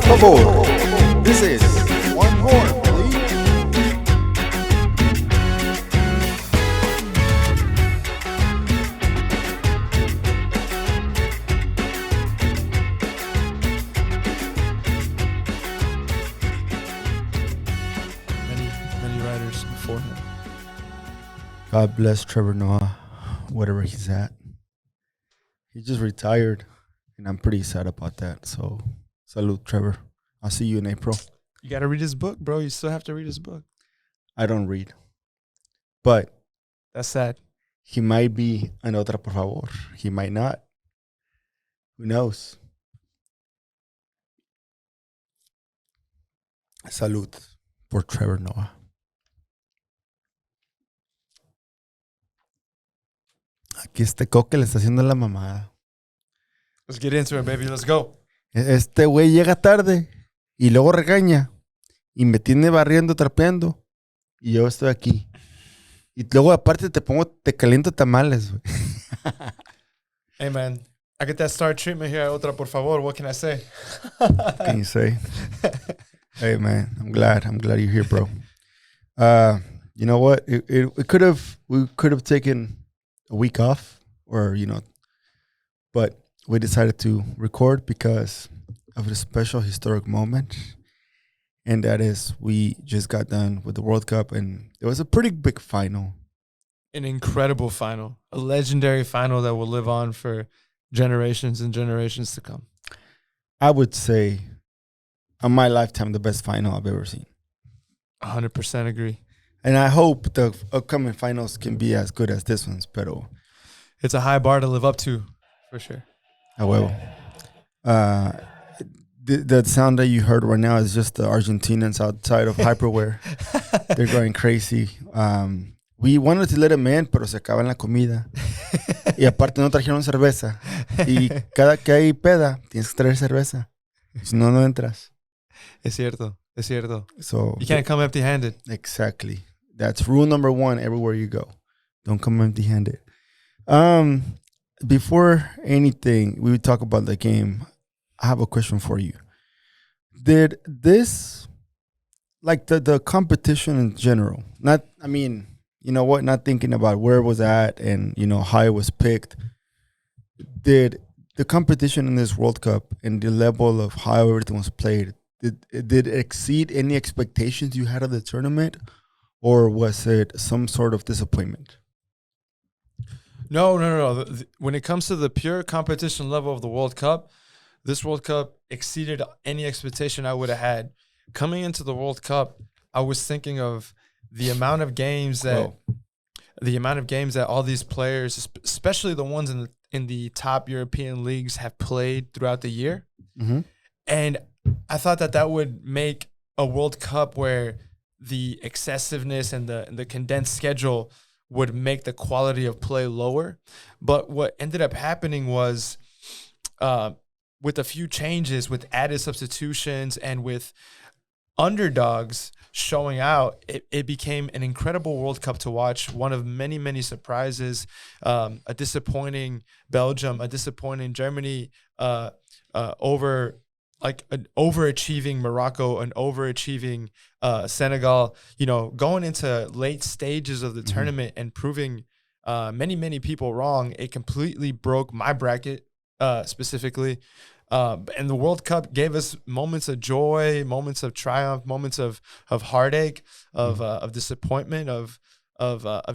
Bobo. This is one more, please. Many writers before him. God bless Trevor Noah, wherever he's at. He just retired, and I'm pretty sad about that. So, salute, Trevor. I'll see you in April. You got to read his book, bro. You still have to read his book. I don't read, but That's sad. he might be an Otra, por favor. He might not. Who knows? Salud por Trevor Noah. Aquí este coque le está haciendo la mamada. Let's get into it, baby. Let's go. Este güey llega tarde y luego regaña y me tiene barriendo, trapeando y yo estoy aquí. Y luego aparte te caliento tamales, güey. Hey, man. I get that star treatment here at Otra, por favor. What can I say? What can you say? Hey, man, I'm glad you're here, bro. You know what? We could have taken a week off, or but we decided to record because of a special historic moment, and that is we just got done with the World Cup, and it was a pretty big final. An incredible final. A legendary final that will live on for generations and generations to come. I would say, in my lifetime, the best final I've ever seen. 100% agree. And I hope the upcoming finals can be as good as this one's, pero It's a high bar to live up to, for sure. a huevo. The sound that you heard right now is just the Argentinians outside of Hyperware. They're going crazy. We wanted to let them in, pero se acaban la comida. Y aparte no trajeron cerveza. Y cada que hay peda, tienes que traer cerveza. Si no, no entras. Es cierto. So You can't come empty-handed. Exactly. That's rule number 1 everywhere you go. Don't come empty-handed. Before anything, we would talk about the game. I have a question for you. Did this, like the competition in general, not thinking about where it was at and, how it was picked. Did the competition in this World Cup and the level of how everything was played, did it exceed any expectations you had of the tournament, or was it some sort of disappointment? No. When it comes to the pure competition level of the World Cup, this World Cup exceeded any expectation I would have had. Coming into the World Cup, I was thinking of the amount of games that all these players, especially the ones in the top European leagues, have played throughout the year. Mm-hmm. And I thought that would make a World Cup where the excessiveness and the condensed schedule would make the quality of play lower. But what ended up happening was, with a few changes, with added substitutions, and with underdogs showing out, it became an incredible World Cup to watch. One of many, many surprises. A disappointing Belgium, a disappointing Germany, an overachieving Morocco, an overachieving Senegal, going into late stages of the tournament and proving many, many people wrong. It completely broke my bracket, specifically. And the World Cup gave us moments of joy, moments of triumph, moments of heartache, of disappointment, of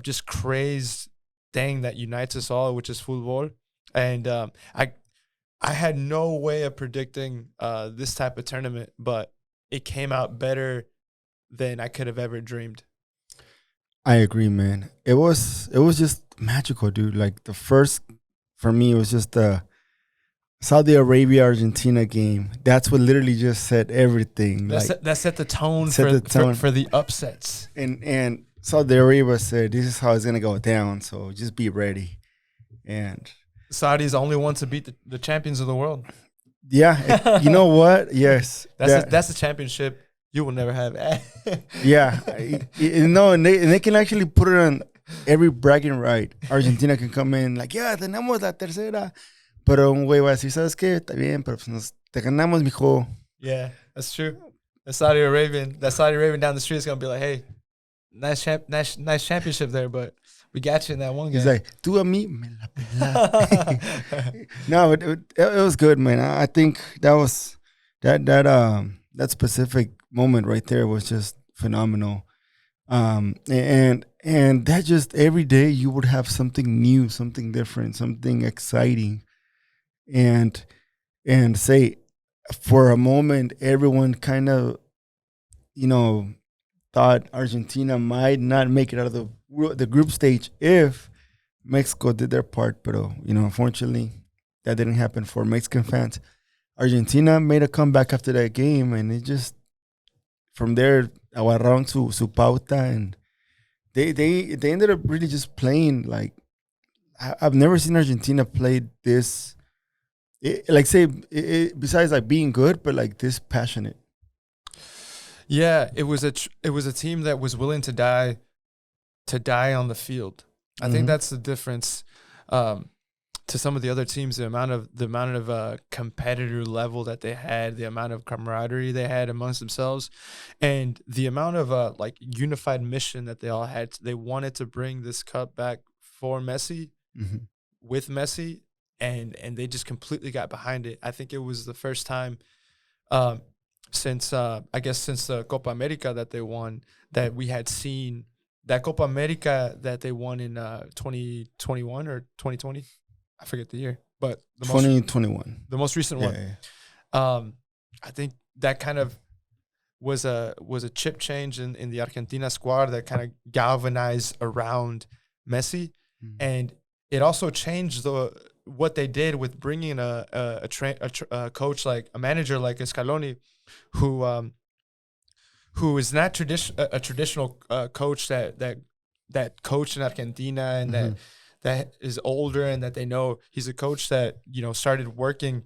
just crazed thing that unites us all, which is football. And I had no way of predicting this type of tournament, but it came out better than I could have ever dreamed. I agree, man. It was just magical, dude. Like the first, for me, it was just the Saudi Arabia Argentina game. That's what literally just set everything. That set the tone for the upsets. And Saudi Arabia said, "This is how it's gonna go down. So just be ready." And Saudi is the only one to beat the champions of the world. Yeah, you know what? Yes, that's a championship you will never have. Yeah, and they can actually put it on every bragging right. Argentina can come in like, yeah, tenemos la tercera. Pero un güey va a decir, ¿sabes qué? Está bien, pero pues te ganamos, mijo. Yeah. That's true. That Saudi Arabian down the street is gonna be like, hey, nice championship there, but we got you in that one game. He's like, tú a mí me la pela. No, it was good, man. I think that specific moment right there was just phenomenal. And that just every day you would have something new, something different, something exciting, and say for a moment everyone kind of thought Argentina might not make it out of the group stage if Mexico did their part, but unfortunately that didn't happen for Mexican fans. Argentina made a comeback after that game, and it just from there agarraron su pauta, and they ended up really just playing like I've never seen Argentina play this. Besides like being good, but like this passionate. Yeah, it was a team that was willing to die on the field. I think that's the difference to some of the other teams. The amount of competitor level that they had, the amount of camaraderie they had amongst themselves, and the amount of like unified mission that they all had. They wanted to bring this cup back for Messi, with Messi, and they just completely got behind it. I think it was the first time since the Copa America that they won that we had seen that Copa America that they won in 2021 or 2020. I forget the year, but 2021, the most recent one. Yeah. I think that kind of was a chip change in the Argentina squad that kind of galvanized around Messi, and it also changed what they did with bringing a coach, like a manager like Scaloni, who is not a traditional coach that coached in Argentina and that is older, and that they know he's a coach that started working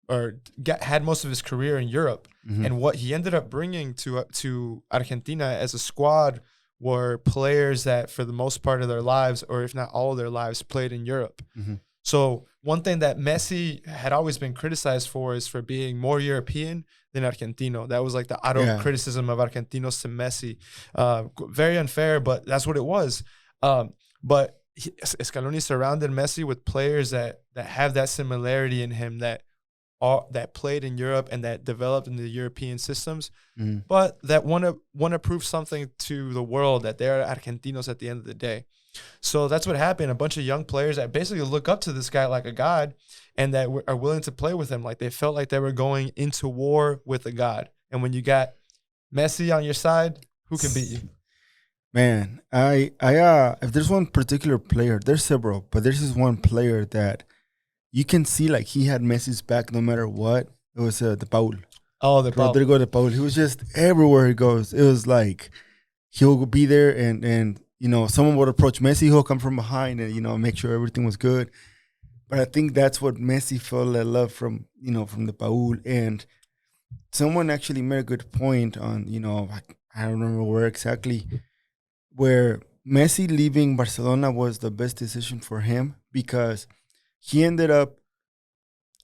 or had most of his career in Europe. And what he ended up bringing to Argentina as a squad were players that for the most part of their lives, or if not all of their lives, played in Europe. So one thing that Messi had always been criticized for is for being more European than Argentino. That was like the auto criticism of Argentinos to Messi. Very unfair, but that's what it was. But Scaloni surrounded Messi with players that have that similarity in him, that played in Europe and that developed in the European systems, but that want to prove something to the world that they're Argentinos at the end of the day. So that's what happened. A bunch of young players that basically look up to this guy like a god, and that are willing to play with him. Like they felt like they were going into war with a god. And when you got Messi on your side, who can beat you? Man, if there's one particular player, there's several, but there's this one player that you can see like he had Messi's back no matter what. It was De Paul. Oh, Rodrigo De Paul. He was just everywhere he goes. It was like he'll be there, and someone would approach Messi, he'll come from behind and make sure everything was good. But I think that's what Messi felt that love from De Paul. And someone actually made a good point on I don't remember where exactly, where Messi leaving Barcelona was the best decision for him, because he ended up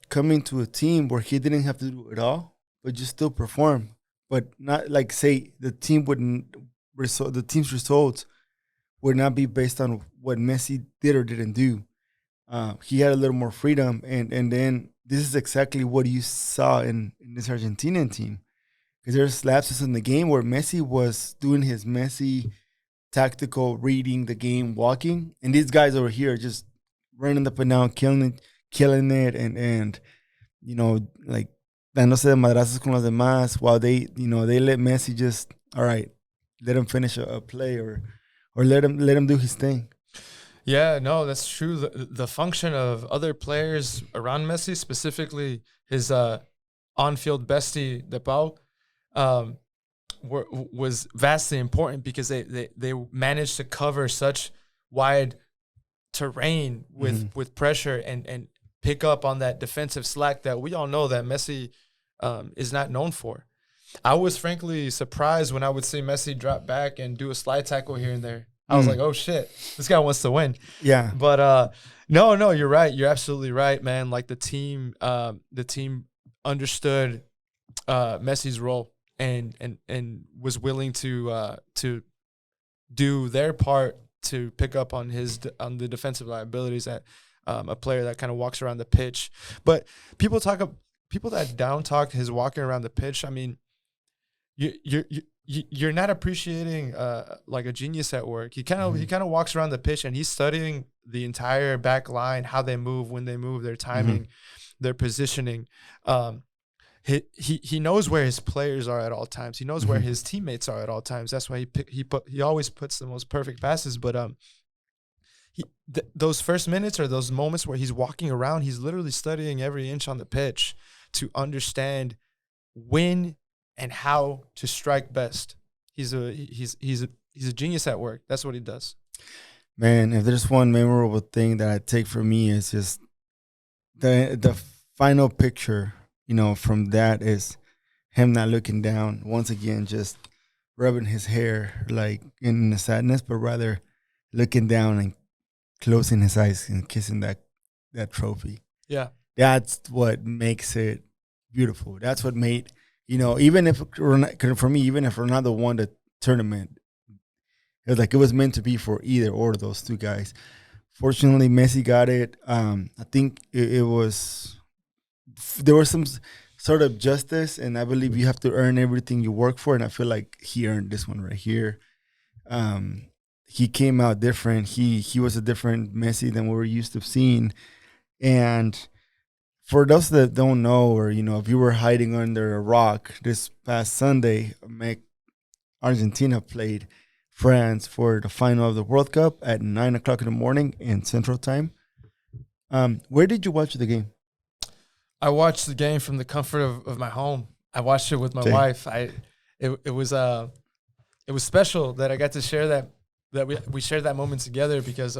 coming to a team where he didn't have to do it all, but just still perform. But not like, say, the team's results would not be based on what Messi did or didn't do. He had a little more freedom, and then this is exactly what you saw in this Argentinian team. Because there's lapses in the game where Messi was doing his Messi tactical reading the game, walking, and these guys over here just running up and down, killing it, and like dándose de madrazos con los demás, while they let Messi just, all right, let him finish a play or let him do his thing. Yeah, no, that's true. The function of other players around Messi, specifically his on-field bestie De Paul, was vastly important, because they managed to cover such wide terrain with pressure and pick up on that defensive slack that we all know that Messi is not known for. I was frankly surprised when I would see Messi drop back and do a slide tackle here and there. I was like, oh shit, this guy wants to win. Yeah. But no, you're right. You're absolutely right, man. Like the team understood Messi's role and was willing to do their part to pick up on the defensive liabilities that a player that kind of walks around the pitch. But people that down talk his walking around the pitch. I mean, you're not appreciating like a genius at work. He kind of walks around the pitch and he's studying the entire back line, how they move, when they move, their timing, their positioning. He knows where his players are at all times. He knows where his teammates are at all times. That's why he always puts the most perfect passes. But those first minutes or those moments where he's walking around, he's literally studying every inch on the pitch to understand when and how to strike best. He's a genius at work. That's what he does. Man, if there's one memorable thing that I take from me, is just the final picture, from that is him not looking down. Once again, just rubbing his hair, like in the sadness, but rather looking down and closing his eyes and kissing that trophy. Yeah. That's what makes it beautiful. That's what made, even if, for me, even if Ronaldo won the tournament, it was like it was meant to be for either or of those two guys. Fortunately, Messi got it. I think it was, there was some sort of justice, and I believe you have to earn everything you work for, and I feel like he earned this one right here. He came out different. He was a different Messi than what we're used to seeing. And for those that don't know, or if you were hiding under a rock, this past Sunday, Argentina played France for the final of the World Cup at 9 o'clock in the morning in Central Time. Where did you watch the game? I watched the game from the comfort of my home. I watched it with my wife. It was special that I got to share that we shared that moment together, because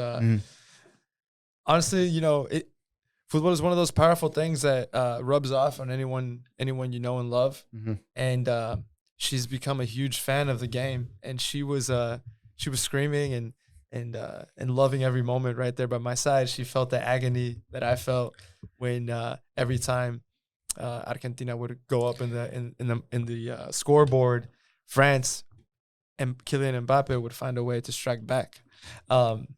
honestly, football is one of those powerful things that rubs off on anyone you know and love. And she's become a huge fan of the game, and she was screaming and loving every moment right there by my side. She felt the agony that I felt when every time Argentina would go up in the scoreboard, France and Kylian Mbappe would find a way to strike back.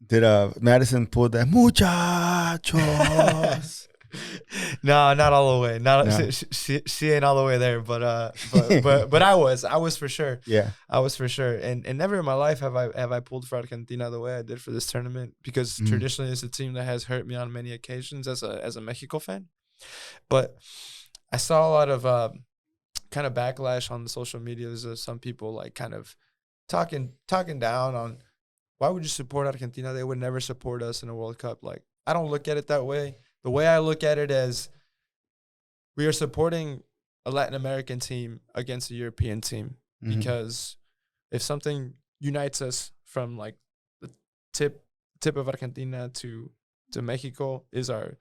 Did Madison pull that muchachos? No, not all the way. No. She ain't all the way there, but I was for sure. Yeah, I was for sure. And never in my life have I pulled for Argentina the way I did for this tournament, because traditionally it's a team that has hurt me on many occasions as a Mexico fan. But I saw a lot of kind of backlash on the social medias of some people like kind of talking down on, why would you support Argentina? They would never support us in a World Cup. Like, I don't look at it that way. The way I look at it is, we are supporting a Latin American team against a European team, because if something unites us from like the tip of Argentina to Mexico is our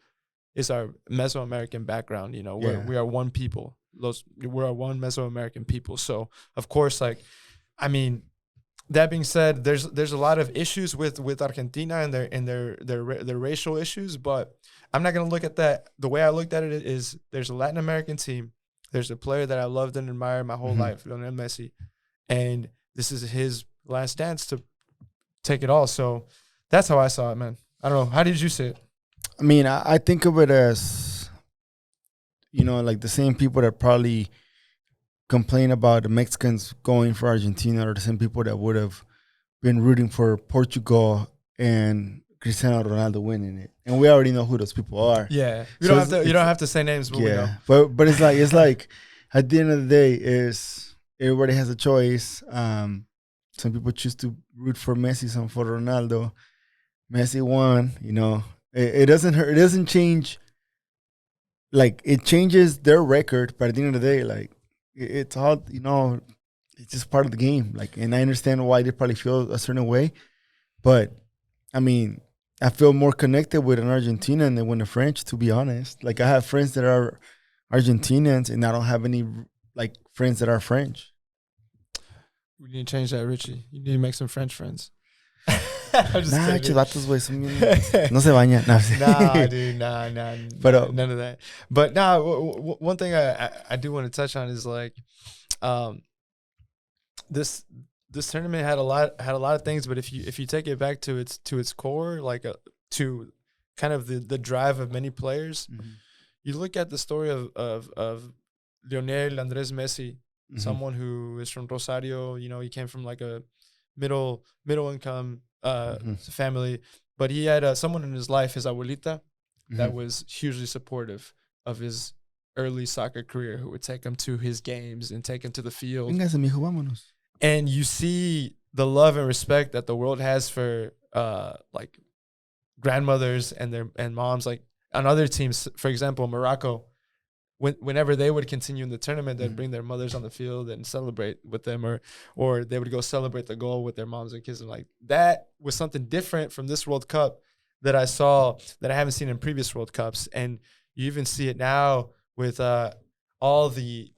Mesoamerican background. We are one people. We're one Mesoamerican people. So of course, that being said, there's a lot of issues with Argentina and their racial issues, but I'm not gonna look at that. The way I looked at it is, there's a Latin American team, there's a player that I loved and admired my whole life, Lionel Messi, and this is his last dance to take it all. So that's how I saw it, man. I don't know. How did you see it? I mean, I think of it as, like the same people that probably complain about the Mexicans going for Argentina are the same people that would have been rooting for Portugal and Cristiano Ronaldo winning it. And we already know who those people are. Yeah. You don't have to say names, but we know. But it's like at the end of the day, is everybody has a choice. Some people choose to root for Messi, some for Ronaldo. Messi won, It doesn't hurt. It doesn't change. Like, it changes their record, but at the end of the day, like, it's all, it's just part of the game. Like, and I understand why they probably feel a certain way, but I mean, I feel more connected with an Argentinian than with a French, to be honest. Like, I have friends that are Argentinians, and I don't have any like friends that are French. We need to change that, Richie. You need to make some French friends. I'm just Nah, kidding. vatos, güey, son bien... No se bañan. No. Nah, dude, nah, Pero, none of that. But nah, one thing I do want to touch on is like, this tournament had a lot of things, but if you take it back to its core, like to kind of the drive of many players, you look at the story of Lionel Andres Messi, someone who is from Rosario. You know, he came from like a middle income family, but he had someone in his life, his abuelita, that was hugely supportive of his early soccer career, who would take him to his games and take him to the field. Véngase, mijo, vámonos. And you see the love and respect that the world has for like grandmothers and moms. Like on other teams, for example, Morocco, whenever they would continue in the tournament, they'd bring their mothers on the field and celebrate with them, or they would go celebrate the goal with their moms and kids. And like that was something different from this World Cup that I saw that I haven't seen in previous World Cups. And you even see it now with all the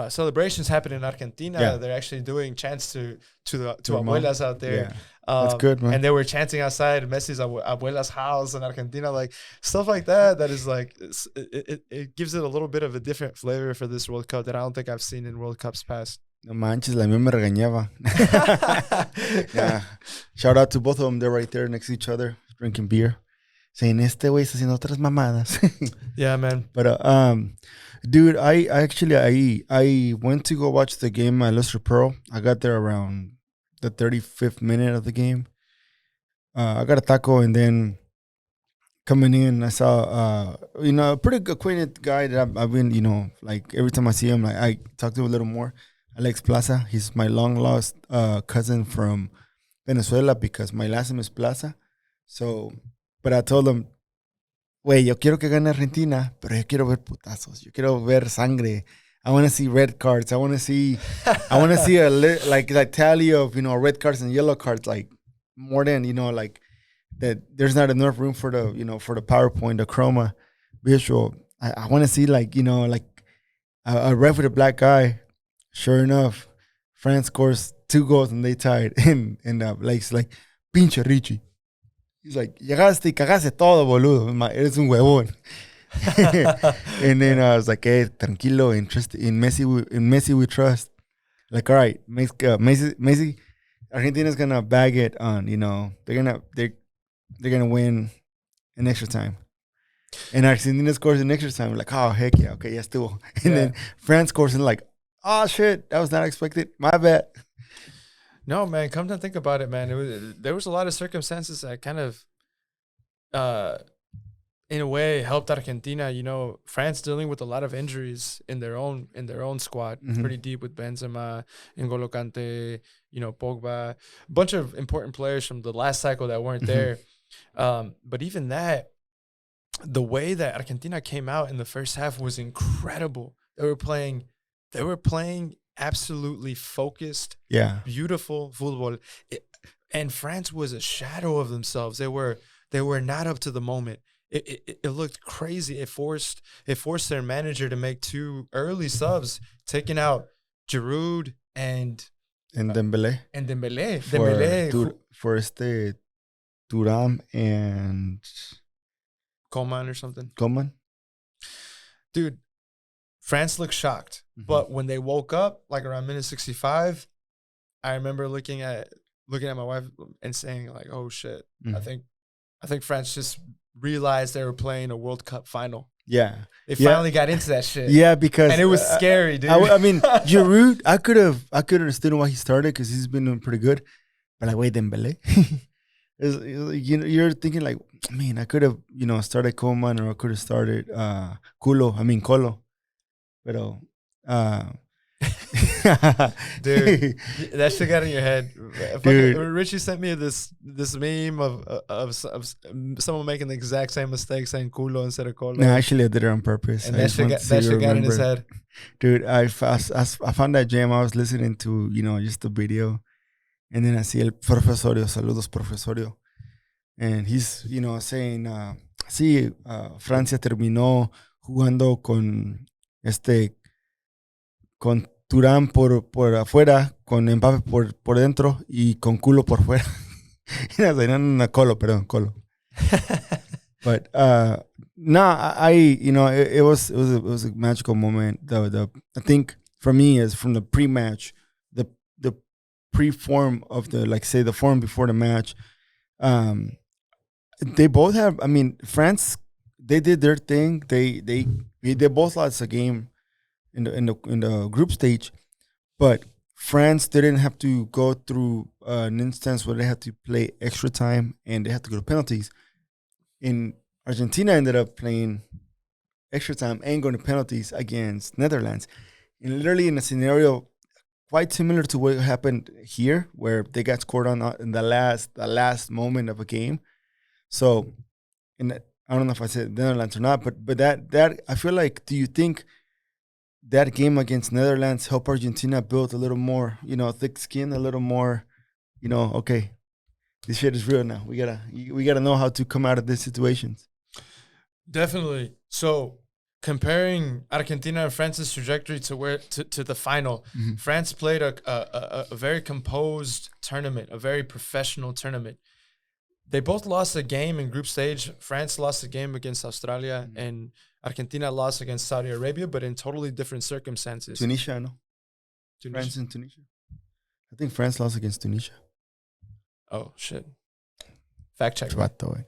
celebrations happening in Argentina. Yeah. They're actually doing chants to abuelas out there. Yeah. That's good, man. And they were chanting outside Messi's abuela's house in Argentina, like stuff like that. That is like it gives it a little bit of a different flavor for this World Cup that I don't think I've seen in World Cups past. No manches, la mía me regañaba. Yeah. Shout out to both of them. They're right there next to each other, drinking beer, saying, "Este güey está haciendo otras mamadas." Yeah, man. But dude, I actually went to go watch the game at Lustre Pearl. I got there around the 35th minute of the game. I got a taco, and then coming in, I saw a pretty acquainted guy that I've been, like every time I see him, like I talk to him a little more. Alex Plaza. He's my long lost cousin from Venezuela because my last name is Plaza. So, but I told him, güey, yo quiero que gane Argentina, pero yo quiero ver putazos. Yo quiero ver sangre. I want to see red cards. I want to see a tally of, red cards and yellow cards, like more than, like that there's not enough room for the, for the PowerPoint, the chroma visual. I want to see like a ref with a black guy. Sure enough, France scores 2 goals and they tied. And Blake's like, pinche Richie. He's like, llegaste y cagaste todo, boludo. Eres un huevón. And then I was like, hey, tranquilo, in Messi we trust. Like, all right, Messi, Argentina's gonna bag it on, they're gonna win in extra time. And Argentina scores in extra time. We're like, oh heck yeah, okay, ya estuvo. And then France scores and like, oh shit, that was not expected. My bad. No, man, come to think about it, man, there was a lot of circumstances that kind of in a way helped Argentina. France dealing with a lot of injuries in their own squad, pretty deep with Benzema, N'Golo Kante, Pogba, a bunch of important players from the last cycle that weren't there. But even that, the way that Argentina came out in the first half was incredible. They were playing absolutely focused, beautiful football. And France was a shadow of themselves. They were not up to the moment. It looked crazy. It forced their manager to make 2 early subs, taking out Giroud and Dembélé. For Thuram and Coman or something. Coman. Dude, France looked shocked. But when they woke up, like around minute 65, I remember looking at my wife and saying like, "Oh shit, I think France just realized they were playing a World Cup final." Yeah, they finally got into that shit. Yeah, because and it was scary, dude. I mean, Giroud, I could understood why he started because he's been doing pretty good. But like, wait, Dembélé, you're thinking like, man, I could have started Coman or I could have started Colo. Pero dude, that shit got in your head. Dude. Richie sent me this meme of someone making the exact same mistake, saying culo instead of colo. No, actually I did it on purpose. And that shit got in his head. Dude, I found that jam. I was listening to, just the video. And then I see el profesorio, saludos profesorio. And he's, saying, Francia terminó jugando con Thuram por afuera, con Mbappé por dentro y con culo por fuera. And I was like, no, Colo, perdón, Colo. But it was a magical moment. I think for me is from the pre-match, the pre-form of the form before the match. They both have. I mean, France, they did their thing. They both lost a game in the group stage, but France didn't have to go through an instance where they had to play extra time and they had to go to penalties. In Argentina, ended up playing extra time and going to penalties against Netherlands, and literally in a scenario quite similar to what happened here, where they got scored on in the last moment of a game. So, I don't know if I said Netherlands or not, but that I feel like, do you think that game against Netherlands helped Argentina build a little more, thick skin, a little more, okay, this shit is real now. We gotta know how to come out of these situations. Definitely. So comparing Argentina and France's trajectory to the final, France played a very composed tournament, a very professional tournament. They both lost a game in group stage. France lost a game against Australia, and Argentina lost against Saudi Arabia, but in totally different circumstances. Tunisia, no? France and Tunisia. I think France lost against Tunisia. Oh, shit. Fact check. Probably.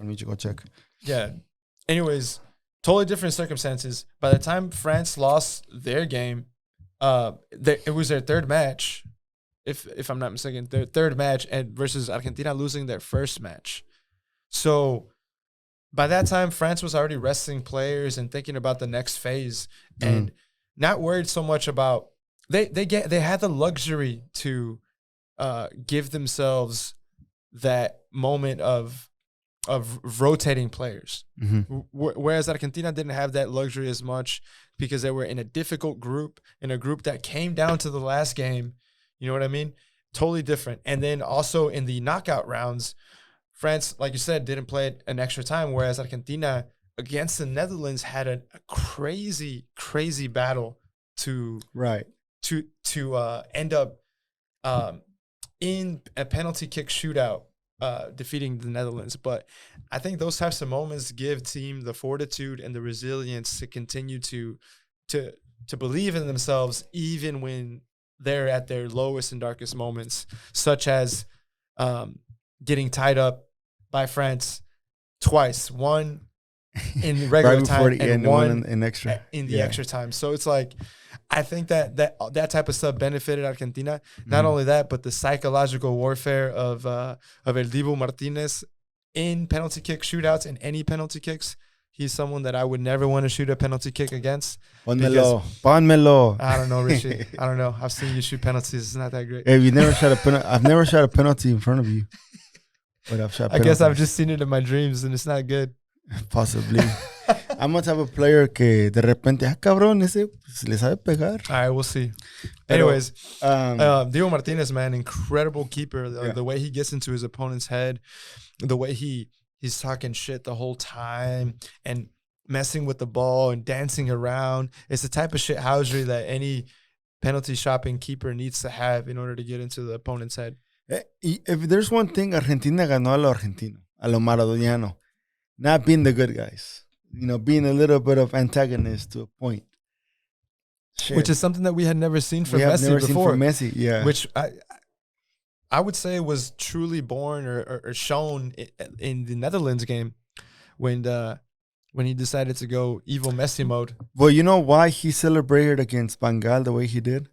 I need to go check. Yeah. Anyways, totally different circumstances. By the time France lost their game, it was their third match. If I'm not mistaken, their third match, and versus Argentina losing their first match. So by that time, France was already resting players and thinking about the next phase, and not worried so much about they had the luxury to give themselves that moment of rotating players. Whereas Argentina didn't have that luxury as much because they were in a difficult group, in a group that came down to the last game. You know what I mean? Totally different. And then also in the knockout rounds, France, like you said, didn't play an extra time, whereas Argentina against the Netherlands had a crazy, crazy battle to end up in a penalty kick shootout, defeating the Netherlands. But I think those types of moments give team the fortitude and the resilience to continue to believe in themselves, even when they're at their lowest and darkest moments, such as getting tied up by France twice, one in regular time and one in extra extra time. So it's like, I think that type of stuff benefited Argentina. Not only that, but the psychological warfare of El Dibu Martinez in penalty kick shootouts and any penalty kicks. He's someone that I would never want to shoot a penalty kick against. Ponmelo. I don't know, Richie. I don't know. I've seen you shoot penalties. It's not that great. Hey, I've never shot a penalty in front of you. But I've shot penalties. I guess I've just seen it in my dreams, and it's not good. Possibly. I'm a type of player que de repente, cabrón, ese le sabe pegar. All right, we'll see. Anyways, Diego Martinez, man, incredible keeper. The way he gets into his opponent's head, the way he's talking shit the whole time and messing with the ball and dancing around. It's the type of shit housery that any penalty shopping keeper needs to have in order to get into the opponent's head. If there's one thing, Argentina ganó a lo argentino, a lo maradoniano. Not being the good guys. Being a little bit of antagonist to a point. Shit. Which is something that we had never seen from Messi before. Which I would say was truly born or shown in the Netherlands game when he decided to go evil Messi mode. Well, you know why he celebrated against Bengal the way he did?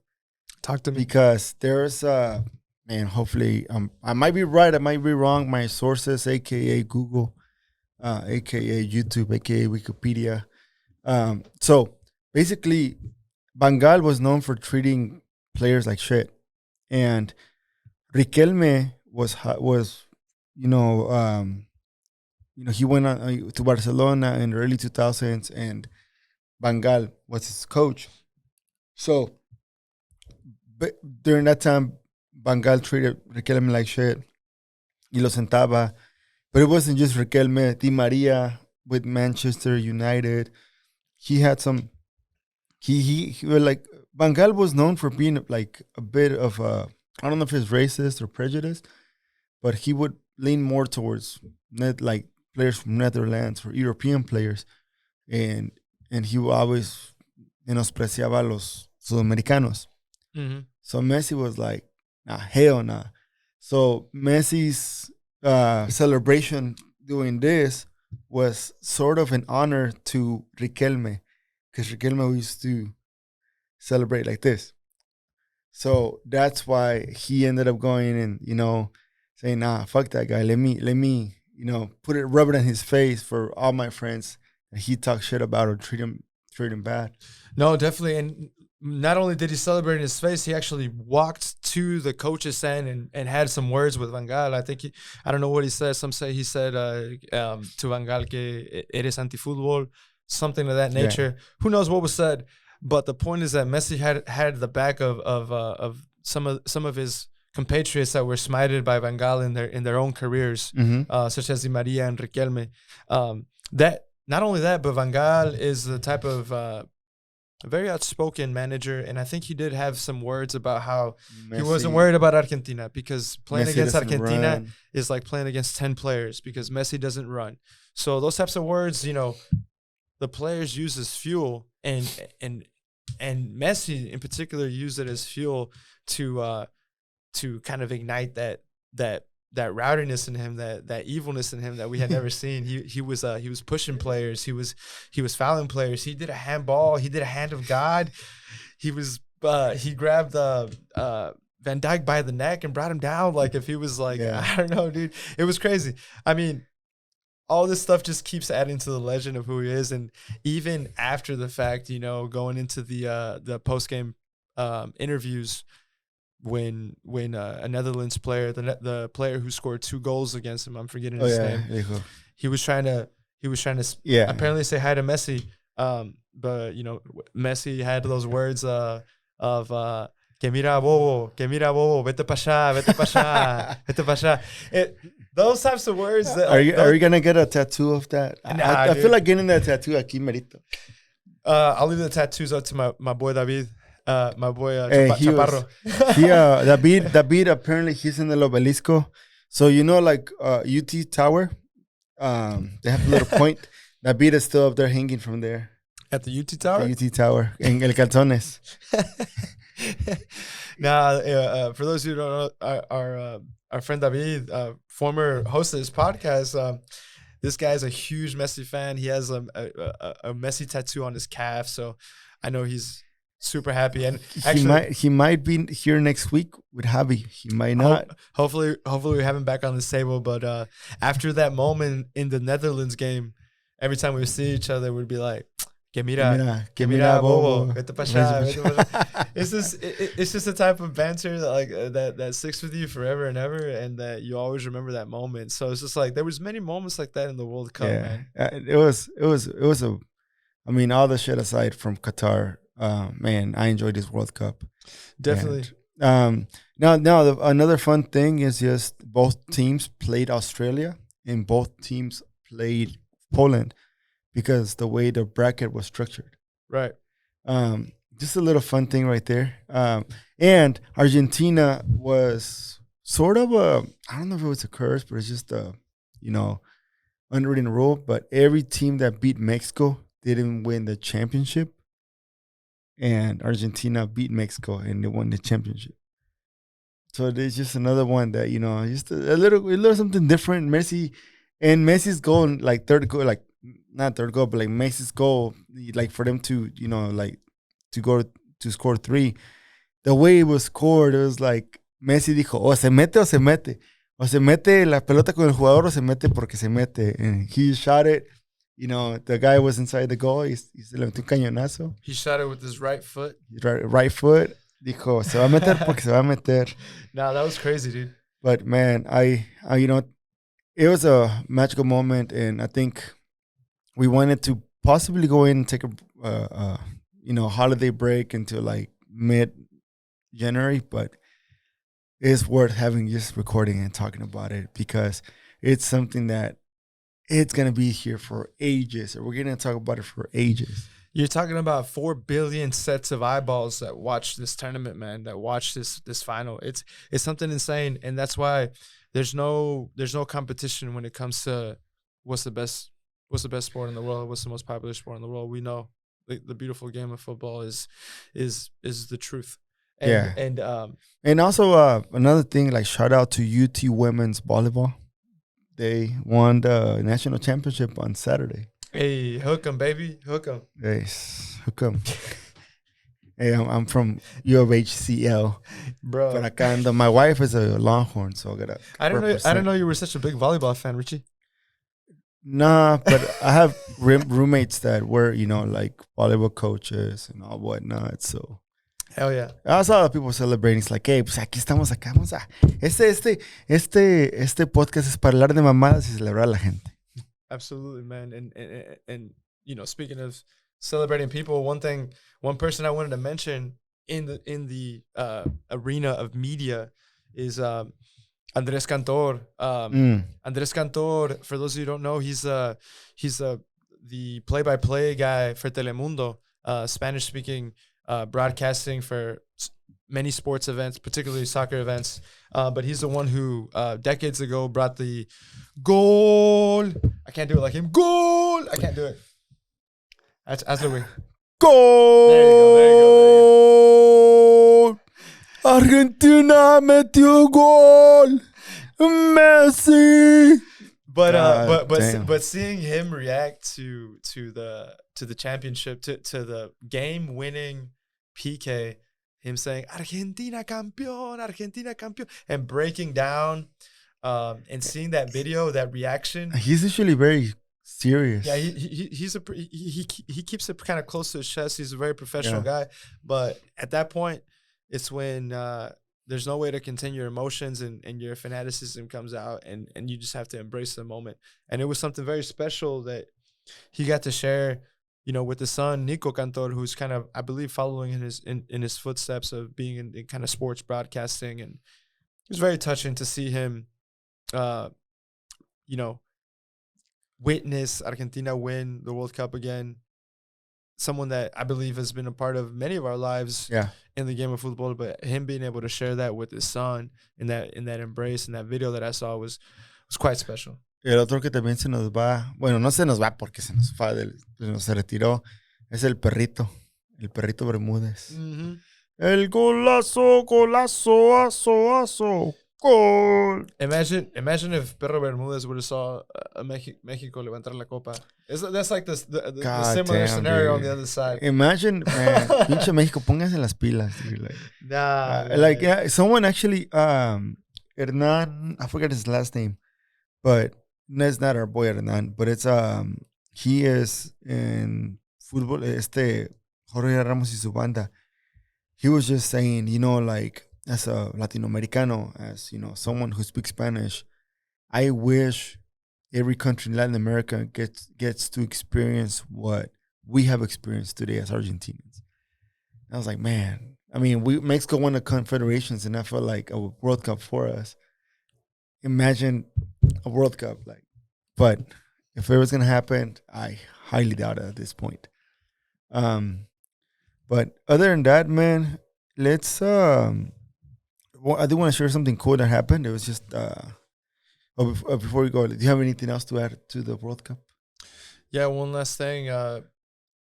Talk to me. Because there's man, hopefully I might be right, I might be wrong. My sources, aka Google, aka YouTube, aka Wikipedia. So basically, Bengal was known for treating players like shit, and Riquelme was he went on to Barcelona in the early 2000s, and Bengal was his coach. So during that time, Bengal treated Riquelme like shit. Y lo sentaba. But it wasn't just Riquelme. Di Maria with Manchester United. He had some. He like Bengal was known for being like a bit of a, I don't know if it's racist or prejudiced, but he would lean more towards like players from Netherlands or European players, and he would always menospreciaba a los sudamericanos. Mm-hmm. So Messi was like, nah, hell nah. So Messi's celebration doing this was sort of an honor to Riquelme, because Riquelme used to celebrate like this. So that's why he ended up going and, saying, nah, fuck that guy. Let me, rub it in his face for all my friends that he talks shit about or treat him bad. No, definitely. And not only did he celebrate in his face, he actually walked to the coach's stand and had some words with Van Gaal. I think I don't know what he said. Some say he said to Van Gaal que eres anti-fútbol, something of that nature. Yeah. Who knows what was said? But the point is that Messi had the back of some of his compatriots that were smited by Van Gaal in their own careers, such as Di Maria and Riquelme. That not only that, but Van Gaal is the type of a very outspoken manager, and I think he did have some words about how Messi, he wasn't worried about Argentina, because playing Messi against Argentina is like playing against 10 players, because Messi doesn't run. So those types of words, the players use as fuel, and Messi in particular used it as fuel to kind of ignite that rowdiness in him, that evilness in him that we had never seen. He was pushing players. He was fouling players. He did a handball. He did a hand of God. He grabbed Van Dijk by the neck and brought him down like if he was like, I don't know, dude. It was crazy. I mean, all this stuff just keeps adding to the legend of who he is. And even after the fact, going into the post game interviews, when a Netherlands player, the player who scored 2 goals against him, I'm forgetting his name. He was trying to apparently say hi to Messi. But Messi had those words of que mira Bobo, vete pa allá, vete pa allá, vete pa allá. Those types of words. Are you gonna get a tattoo of that? Nah, I feel like getting that tattoo aquí merito. I'll leave the tattoos up to my boy David. My boy Chaparro. David apparently he's in the Obelisco. So like UT Tower, they have a little point. David is still up there hanging from there. At the UT Tower? The UT Tower. En El Calzones. Now, for those who don't know, our friend David, former host of this podcast, this guy is a huge Messi fan. He has a Messi tattoo on his calf. So I know he's super happy, and actually, he might be here next week with Javi. He might not. Hopefully we have him back on this table. But after that moment in the Netherlands game, every time we see each other, we'd be like, "Que mira, Bobo, vete pa allá." It's just a type of banter that that sticks with you forever and ever, and that you always remember that moment. So it's just like there was many moments like that in the World Cup, man. It was I mean, all the shit aside from Qatar. Man, I enjoyed this World Cup. Definitely. And, now another fun thing is just both teams played Australia and both teams played Poland, because the way the bracket was structured. Right. Just a little fun thing right there. And Argentina was sort of I don't know if it was a curse, but it's just a unwritten rule. But every team that beat Mexico didn't win the championship. And Argentina beat Mexico and they won the championship. So there's just another one that, just a little something different. Messi's goal, like third goal, like not third goal, but like Messi's goal, like for them to, to go to score 3. The way it was scored, it was like Messi dijo, o se mete o se mete. O se mete la pelota con el jugador o se mete porque se mete. And he shot it. The guy was inside the goal. He se levantó un cañonazo. He shot it with his right foot. Right foot. Dijo, se va a meter porque se va a meter. Nah, that was crazy, dude. But, man, I it was a magical moment. And I think we wanted to possibly go in and take a holiday break until, like, mid-January. But it's worth having just recording and talking about it, because it's something that it's going to be here for ages. Or we're going to talk about it for ages. You're talking about 4 billion sets of eyeballs that watch this tournament, man, that watch this final. It's something insane. And that's why there's no competition when it comes to what's the best sport in the world, what's the most popular sport in the world. We know the beautiful game of football is the truth. And also another thing, like shout out to UT women's volleyball. They won the national championship on Saturday. Hey, hook 'em, baby, hook 'em. Yes, hook 'em. Hey, I'm from U of HCL, bro. But acá ando. My wife is a Longhorn, so I didn't know you were such a big volleyball fan, Richie. Nah, but I have roommates that were, like volleyball coaches and all whatnot. So hell yeah. I saw people celebrating. It's like, hey, pues aquí estamos acá. Vamos a este podcast es para hablar de mamadas y celebrar a la gente. Absolutely, man. And speaking of celebrating people, one person I wanted to mention in the arena of media is Andrés Cantor. Andrés Cantor, for those of you who don't know, he's the play-by-play guy for Telemundo, Spanish-speaking broadcasting for many sports events, particularly soccer events. But he's the one who decades ago brought the goal. I can't do it like him. Goal. I can't do it. Hazlo, güey. Goal. There you go. Argentina metió gol. Messi. But seeing him react to the championship, to the game winning PK, him saying Argentina campeón, and breaking down, and seeing that video, that reaction. He's usually very serious. Yeah, he keeps it kind of close to his chest. He's a very professional guy, but at that point, it's when there's no way to contain your emotions and your fanaticism comes out, and you just have to embrace the moment. And it was something very special that he got to share, with his son Nico Cantor, who's kind of, I believe, following in his footsteps of being in kind of sports broadcasting. And it was very touching to see him, witness Argentina win the World Cup again. Someone that I believe has been a part of many of our lives in the game of football, but him being able to share that with his son in that embrace, and that video that I saw was quite special. El otro que también se nos va, bueno, no se nos va porque se nos se retiró, es el perrito Bermúdez. Mm-hmm. El golazo, aso. Goal. Imagine if Perro Bermúdez would have saw Mexico levantar la copa. That's like the similar scenario, dude. On the other side. Imagine, man, pinche México, pónganse las pilas, dude. Someone actually, Hernan, I forget his last name, but it's not our boy Hernan, but it's he is in football. Jorge Ramos y su banda. He was just saying, as a Latinoamericano, as someone who speaks Spanish, I wish every country in Latin America gets to experience what we have experienced today as Argentinians. I was like, man, I mean, Mexico won the Confederations, and I felt like a World Cup for us. Imagine a World Cup, but if it was gonna happen, I highly doubt it at this point. But other than that, man, let's I do want to share something cool that happened. It was just before we go, do you have anything else to add to the World Cup? Yeah, one last thing.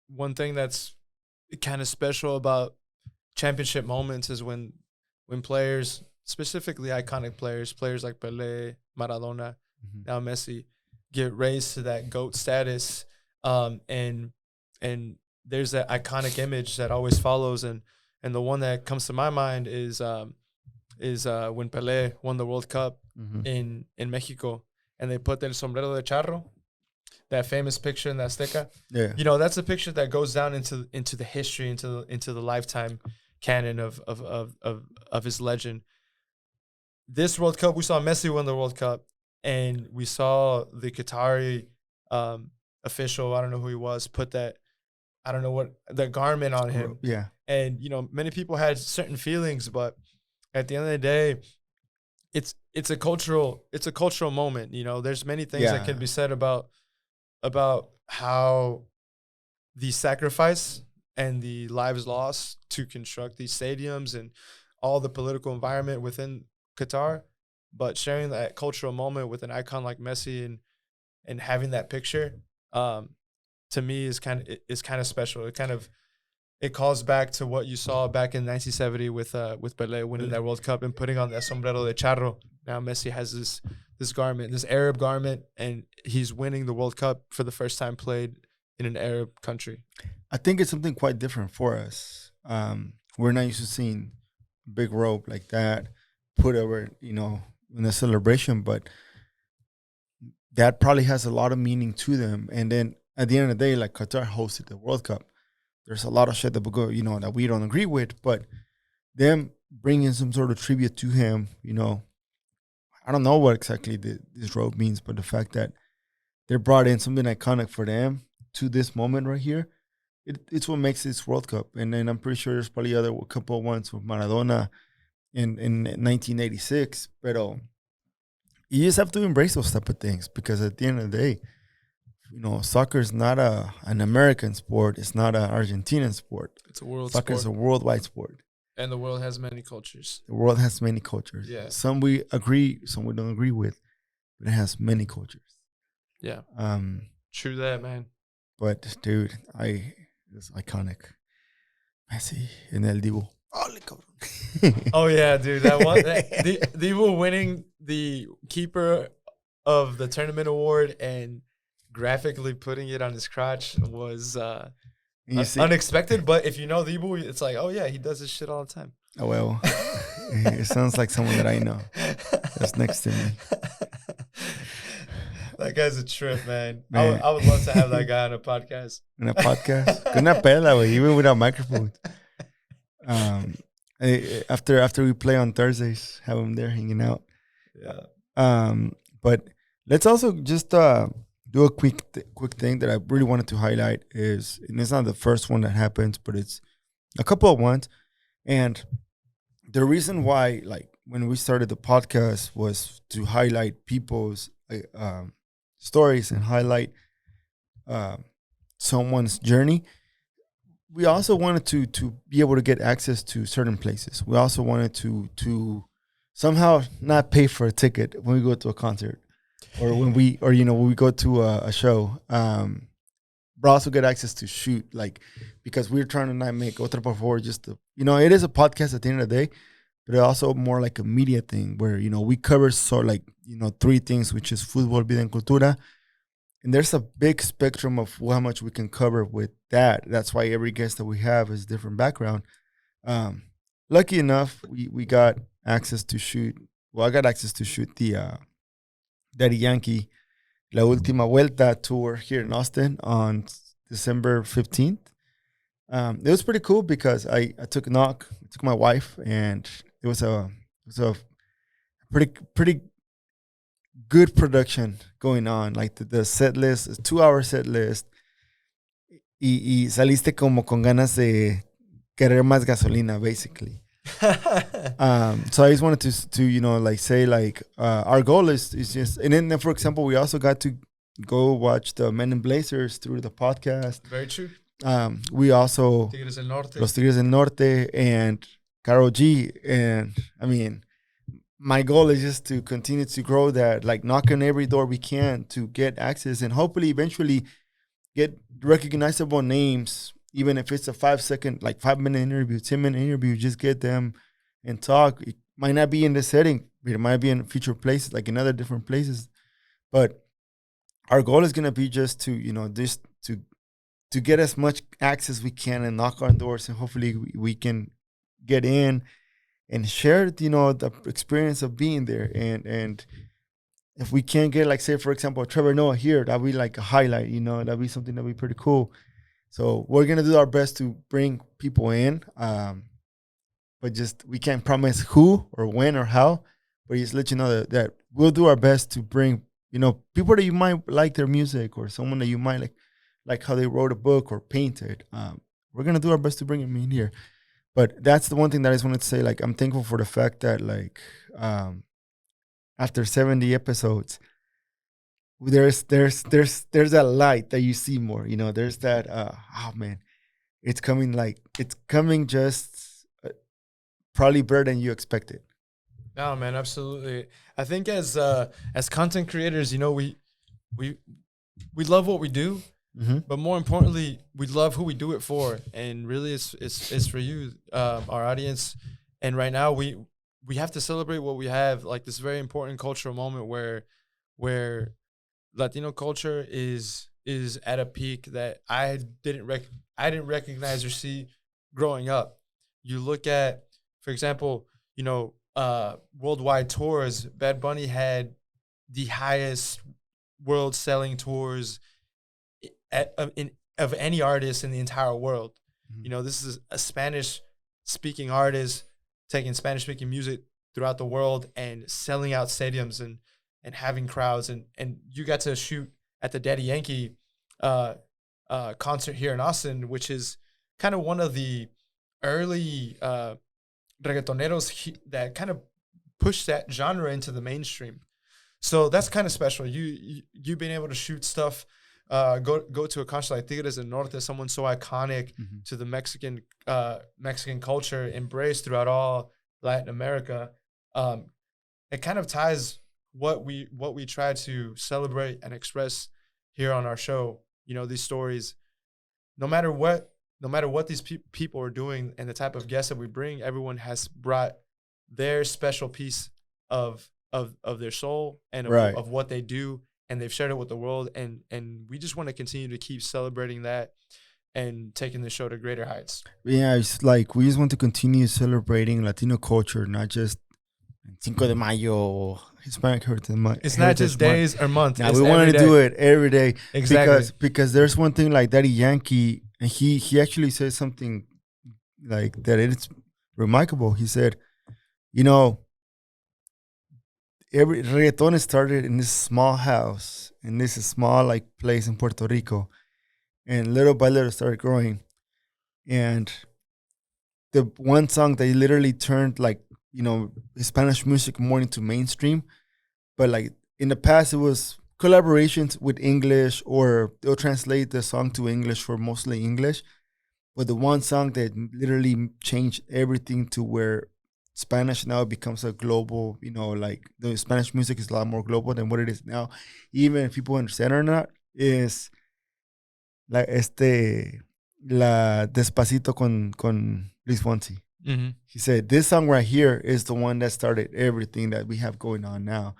One thing that's kind of special about championship moments is when players, specifically iconic players like Pelé, Maradona, now Messi, get raised to that GOAT status, and there's that iconic image that always follows, and the one that comes to my mind is when Pelé won the World Cup in Mexico, and they put el sombrero de charro, that famous picture in the Azteca. Yeah, that's a picture that goes down into the history, into the lifetime canon of his legend. This World Cup, we saw Messi win the World Cup, and we saw the Qatari official, I don't know who he was, put that, I don't know what, the garment on him. Yeah. And, many people had certain feelings, but at the end of the day, it's a cultural moment. There's many things that can be said about how the sacrifice and the lives lost to construct these stadiums and all the political environment within Qatar. but sharing that cultural moment with an icon like Messi and having that picture, to me is kind of special. It calls back to what you saw back in 1970 with Pelé winning that World Cup and putting on that sombrero de charro. Now Messi has this garment, this Arab garment, and he's winning the World Cup for the first time played in an Arab country. I think it's something quite different for us. We're not used to seeing big rope like that put over, in a celebration, but that probably has a lot of meaning to them. And then at the end of the day, like Qatar hosted the World Cup. There's a lot of shit that we go, that we don't agree with, but them bringing some sort of tribute to him, I don't know what exactly this robe means, but the fact that they brought in something iconic for them to this moment right here, it's what makes this World Cup. And then I'm pretty sure there's probably a couple of ones with Maradona in 1986, but you just have to embrace those type of things, because at the end of the day, soccer is not an American sport. It's not an Argentinian sport. It's a world Soccer sport. is a worldwide sport. And the world has many cultures. The world has many cultures. Yeah. Some we agree, some we don't agree with, but it has many cultures. Yeah. True that, man. But dude, it's iconic. Messi and el Dibu. Oh yeah, dude. That one, Dibu winning the keeper of the tournament award and graphically putting it on his crotch was unexpected. But if you know Dibu, it's like, oh yeah, he does this shit all the time. Oh well, it sounds like someone that I know that's next to me. That guy's a trip, man. I would love to have that guy on a podcast. In a podcast? Una pela, güey, even without microphones. After we play on Thursdays, have him there hanging out. Yeah. But let's also just do a quick thing that I really wanted to highlight is, and it's not the first one that happens, but it's a couple of ones. And the reason why, like, when we started the podcast was to highlight people's stories and highlight someone's journey. We also wanted to be able to get access to certain places. We also wanted to somehow not pay for a ticket when we go to a concert, or when we go to a show. But also get access to shoot, like, because we're trying to not make Otra before just to, it is a podcast at the end of the day, but it's also more like a media thing where, we cover three things, which is football, vida, and cultura. And there's a big spectrum of how much we can cover with that. That's why every guest that we have is different background. Lucky enough, we got access to shoot. Well, I got access to shoot the Daddy Yankee La Ultima Vuelta tour here in Austin on December 15th. It was pretty cool because I took my wife, and it was a pretty good production going on. Like the set list, a 2-hour set list, y saliste como con ganas de querer más gasolina, basically. So I just wanted to say our goal is just, and then for example, we also got to go watch the Men in Blazers through the podcast. Very true. We also Tigres del Norte. Los Tigres del Norte and Karol G, and I mean, my goal is just to continue to grow that, like knock on every door we can to get access, and hopefully eventually get recognizable names. Even if it's a 5-minute interview, 10-minute interview, just get them and talk. It might not be in this setting, but it might be in future places, like in other different places. But our goal is gonna be just to, just to get as much access we can and knock on doors, and hopefully we can get in and share, the experience of being there. And if we can get, like, say for example, Trevor Noah here, that'd be like a highlight. That'd be something that'd be pretty cool. So we're going to do our best to bring people in, but just we can't promise who or when or how, but just let you know that we'll do our best to bring, people that you might like their music, or someone that you might like how they wrote a book or painted. We're going to do our best to bring them in here. But that's the one thing that I just wanted to say. Like, I'm thankful for the fact that, after 70 episodes, there's that light that you see more. There's that. Oh man, it's coming. Just probably better than you expected. No, man, absolutely. I think as content creators, you know, we love what we do, but more importantly, we love who we do it for. And really, it's for you, our audience. And right now, we have to celebrate what we have, like this very important cultural moment where Latino culture is at a peak that I didn't recognize or see growing up. You look at, for example, you know, worldwide tours. Bad Bunny had the highest world selling tours of any artist in the entire world. You know, this is a Spanish speaking artist taking Spanish speaking music throughout the world and selling out stadiums and having crowds. And you got to shoot at the Daddy Yankee concert here in Austin, which is kind of one of the early reggaetoneros that kind of pushed that genre into the mainstream. So that's kind of special. You being able to shoot stuff, go to a concert like Tigres del Norte, someone so iconic to the Mexican culture, embraced throughout all Latin America. It kind of ties what we try to celebrate and express here on our show. You know, these stories, no matter what these people are doing and the type of guests that we bring, everyone has brought their special piece of their soul and of what they do, and they've shared it with the world. And we just want to continue to keep celebrating that and taking the show to greater heights. Yeah, it's like we just want to continue celebrating Latino culture, not just Cinco de Mayo, Hispanic Heritage Month. It's not just days or months. Yeah, we want to do it every day. Exactly. Because there's one thing like Daddy Yankee, and he actually said something like that. It's remarkable. He said, you know, every reggaeton started in this small house, in this small like place in Puerto Rico, and little by little started growing. And the one song that literally turned like, you know, Spanish music more into mainstream, but like in the past it was collaborations with English, or they'll translate the song to English for mostly English. But the one song that literally changed everything to where Spanish now becomes a global, you know, like the Spanish music is a lot more global than what it is now, even if people understand or not, is like la Despacito con Luis Fonsi. He said this song right here is the one that started everything that we have going on now.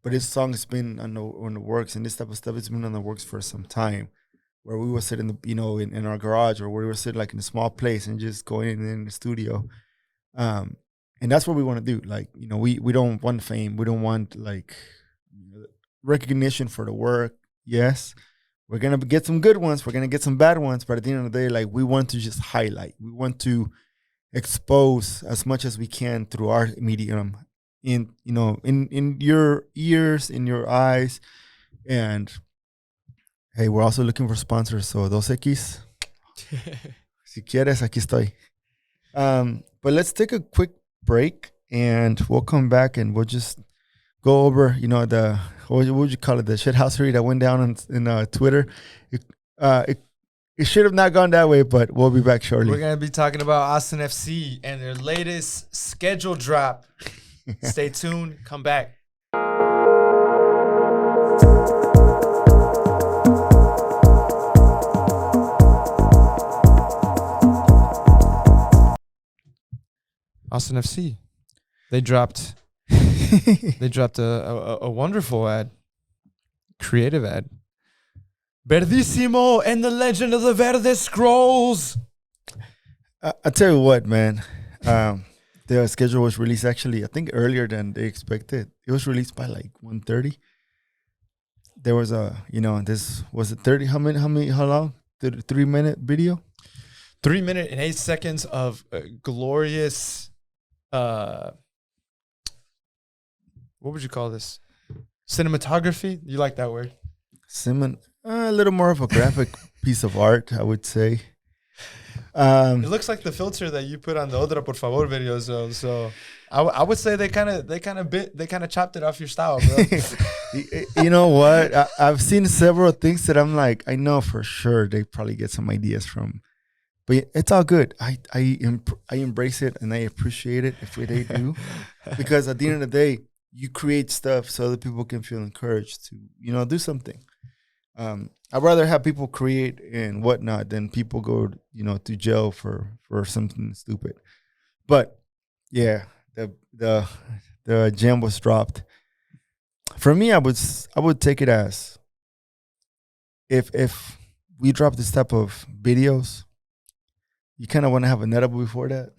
But this song has been on the works, and this type of stuff has been on the works for some time, where we would sit in the, you know, in our garage, or where we would sit like in a small place and just going in the studio. And that's what we want to do. Like, you know, we don't want fame. We don't want like recognition for the work. Yes, we're going to get some good ones. We're going to get some bad ones. But at the end of the day, like, we want to just highlight. We want to expose as much as we can through our medium, in, you know, in your ears, in your eyes. And hey, we're also looking for sponsors. So 2X, si quieres, aquí estoy. But let's take a quick break, and we'll come back and we'll just go over, you know, the, what would you call it, the shithousery that went down in Twitter. It should have not gone that way, but we'll be back shortly. We're going to be talking about Austin FC and their latest schedule drop. Stay tuned. Come back. Austin FC. They dropped a wonderful ad. Creative ad. Verdissimo and the Legend of the Verde Scrolls. I tell you what, man. The schedule was released actually, I think, earlier than they expected. It was released by like 1:30. There was a, you know, this was it 30. How long? 3-minute video. 3 minutes and 8 seconds of glorious. What would you call this? Cinematography? You like that word? A little more of a graphic piece of art, I would say. It looks like the filter that you put on the Otra por favor videos, though. So I would say they kind of chopped it off your style, bro. You know what? I've seen several things that I'm like, I know for sure they probably get some ideas from But it's all good. I embrace it and I appreciate it if they do, because at the end of the day, you create stuff so other people can feel encouraged to do something. I'd rather have people create and whatnot than people go to jail for something stupid. But yeah, the gem was dropped. For me, I would take it as if we drop this type of videos, you kind of want to have an edible before that,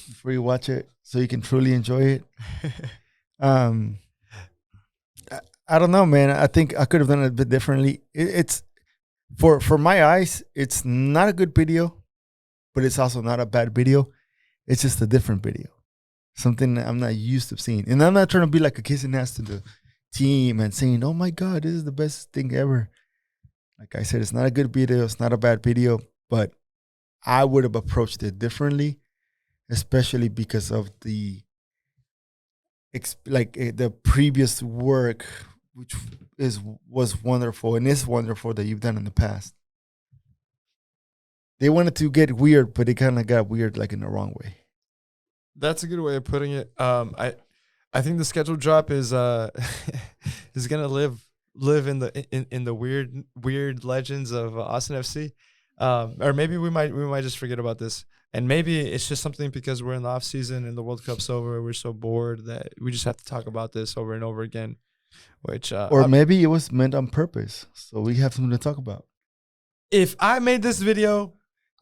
before you watch it, so you can truly enjoy it. I don't know, man. I think I could have done it a bit differently. It's for my eyes, it's not a good video, but it's also not a bad video. It's just a different video, something that I'm not used to seeing. And I'm not trying to be like a kissing ass to the team and saying, "Oh my God, this is the best thing ever." Like I said, it's not a good video. It's not a bad video, but I would have approached it differently, especially because of the previous work, which was wonderful and is wonderful that you've done in the past. They wanted to get weird, but it kind of got weird like in the wrong way. That's a good way of putting it. I think the schedule drop is is gonna live in the weird legends of Austin FC. Or maybe we might just forget about this. And maybe it's just something because we're in the off season and the World Cup's over. We're so bored that we just have to talk about this over and over again. Which or maybe it was meant on purpose, so we have something to talk about. If I made this video,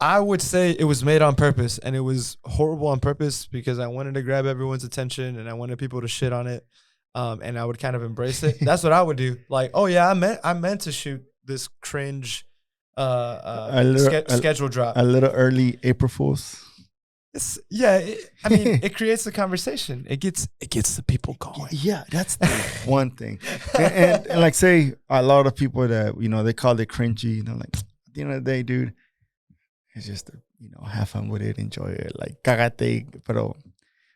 I would say it was made on purpose, and it was horrible on purpose because I wanted to grab everyone's attention and I wanted people to shit on it, and I would kind of embrace it. That's what I would do. Like, oh yeah, I meant to shoot this cringe schedule drop. A little early April Fools. I mean, it creates the conversation. It gets the people going. Yeah, that's the one thing. And like, say a lot of people that they call it cringy. Like, at the end of the day, dude, it's just have fun with it, enjoy it. Like, cagate, pero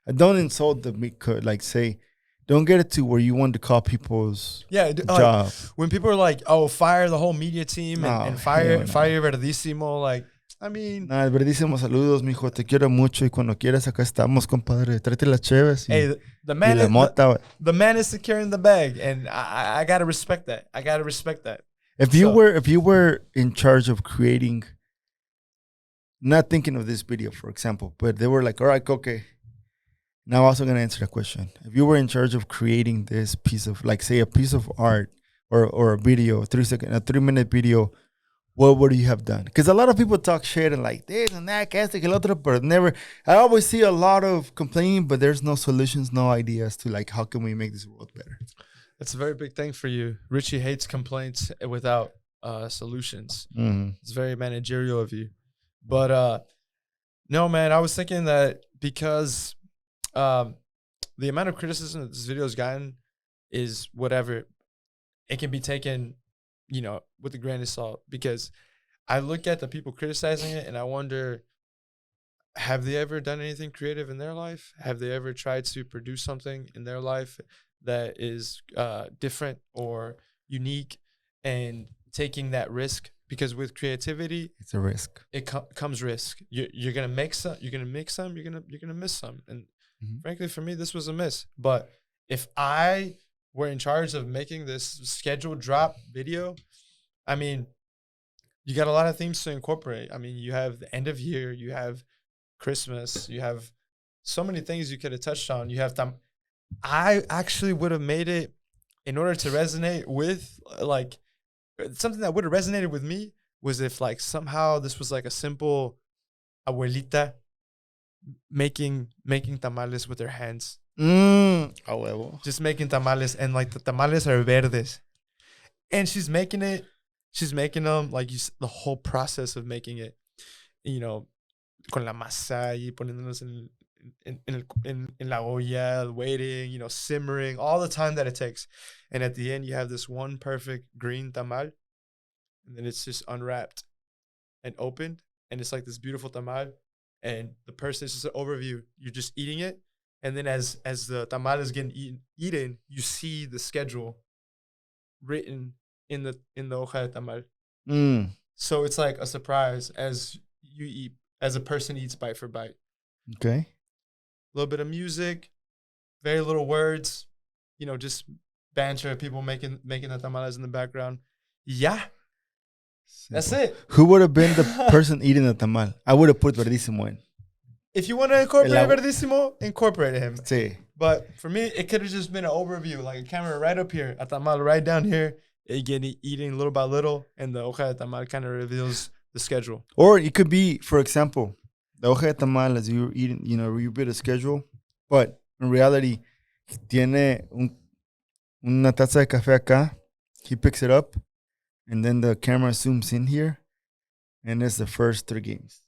don't insult the like, say, don't get it to where you want to call people's job. Like, when people are like, oh, fire the whole media team and fire Verdísimo, like. I mean, Verdísimo, saludos, mijo. Te quiero mucho y cuando quieras acá estamos, compadre. Tráete las cheves y la mota. The man is securing the bag, and I gotta respect that. If you were in charge of creating, not thinking of this video, for example, but they were like, all right, okay. Now I'm also gonna answer the question. If you were in charge of creating this piece of, like, say, a piece of art or a video, a 3-minute video, what would you have done? Because a lot of people talk shit and like this and that, que este, que el otro, but never. I always see a lot of complaining, but there's no solutions, no ideas to like how can we make this world better. That's a very big thing for you. Richie hates complaints without solutions. Mm-hmm. It's very managerial of you. But no, man, I was thinking that because the amount of criticism that this video has gotten is whatever. It can be taken, with a grain of salt, because I look at the people criticizing it and I wonder, have they ever done anything creative in their life? Have they ever tried to produce something in their life that is different or unique, and taking that risk? Because with creativity, it's a risk. It comes risk. You're gonna make some. You're gonna make some. You're gonna miss some. And frankly, for me, this was a miss. But if I were in charge of making this scheduled drop video, I mean, you got a lot of things to incorporate. I mean, you have the end of year, you have Christmas, you have so many things you could have touched on. You have time. I actually would have made it in order to resonate with, like, something that would have resonated with me was if, like, somehow this was like a simple abuelita making tamales with her hands. Just making tamales, and like the tamales are verdes, and she's making them like the whole process of making it, con la masa y poniéndonos en la olla, waiting, simmering, all the time that it takes, and at the end you have this one perfect green tamal, and then it's just unwrapped and opened, and it's like this beautiful tamal, and the person, it's just an overview. You're just eating it. And then as the tamal is getting eaten, you see the schedule written in the hoja de tamal. So it's like a surprise as you eat, as a person eats bite for bite. Okay. A little bit of music, very little words, just banter, people making the tamales in the background. Yeah. That's it. Who would have been the person eating the tamal? I would have put Verdísimo in. If you want to incorporate Verdísimo, incorporate him. Sí. But for me, it could have just been an overview, like a camera right up here, a tamal right down here, eating little by little, and the hoja de tamal kind of reveals the schedule. Or it could be, for example, the hoja de tamal as you're eating, you build a schedule, but in reality, tiene una taza de café acá. He picks it up, and then the camera zooms in here, and it's the first 3 games.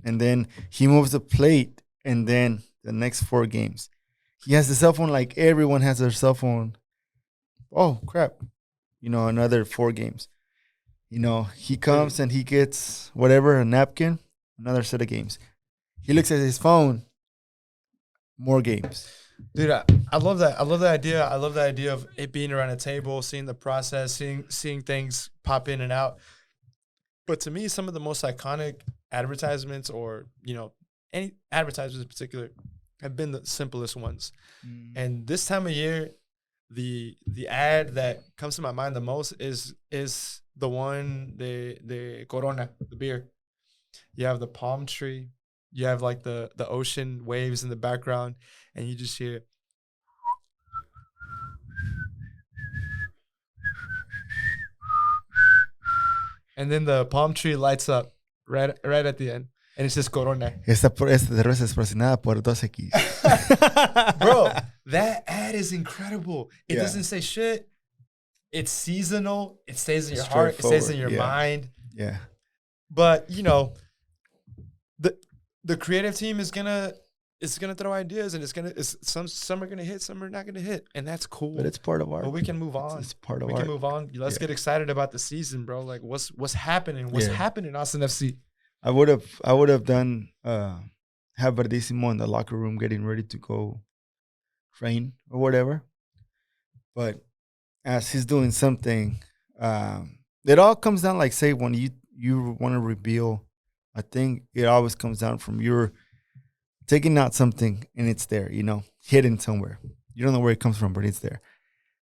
And then he moves the plate, and then the next 4 games. He has the cell phone like everyone has their cell phone. Oh, crap. Another 4 games. He comes and he gets whatever, a napkin, another set of games. He looks at his phone, more games. Dude, I love that. I love the idea. I love the idea of it being around a table, seeing the process, seeing things pop in and out. But to me, some of the most iconic advertisements, or any advertisements in particular, have been the simplest ones. And this time of year, the ad that comes to my mind the most is the one, the Corona, the beer. You have the palm tree. You have like the ocean waves in the background, and you just hear. And then the palm tree lights up right at the end. And it says Corona. Esta cerveza es patrocinada por 2X. Bro, that ad is incredible. It doesn't say shit. It's seasonal. It stays in your heart. It stays in your mind. Yeah. But, the creative team is gonna throw ideas, and some are gonna hit, some are not gonna hit, and that's cool. But it's part of art. But we can move on. It's part of art. We can move on. Let's get excited about the season, bro. Like what's happening? What's happening in Austin FC? I would have done have Verdísimo in the locker room getting ready to go train or whatever. But as he's doing something, it all comes down, like, say, when you want to reveal a thing, it always comes down from you're taking out something and it's there, hidden somewhere. You don't know where it comes from, but it's there.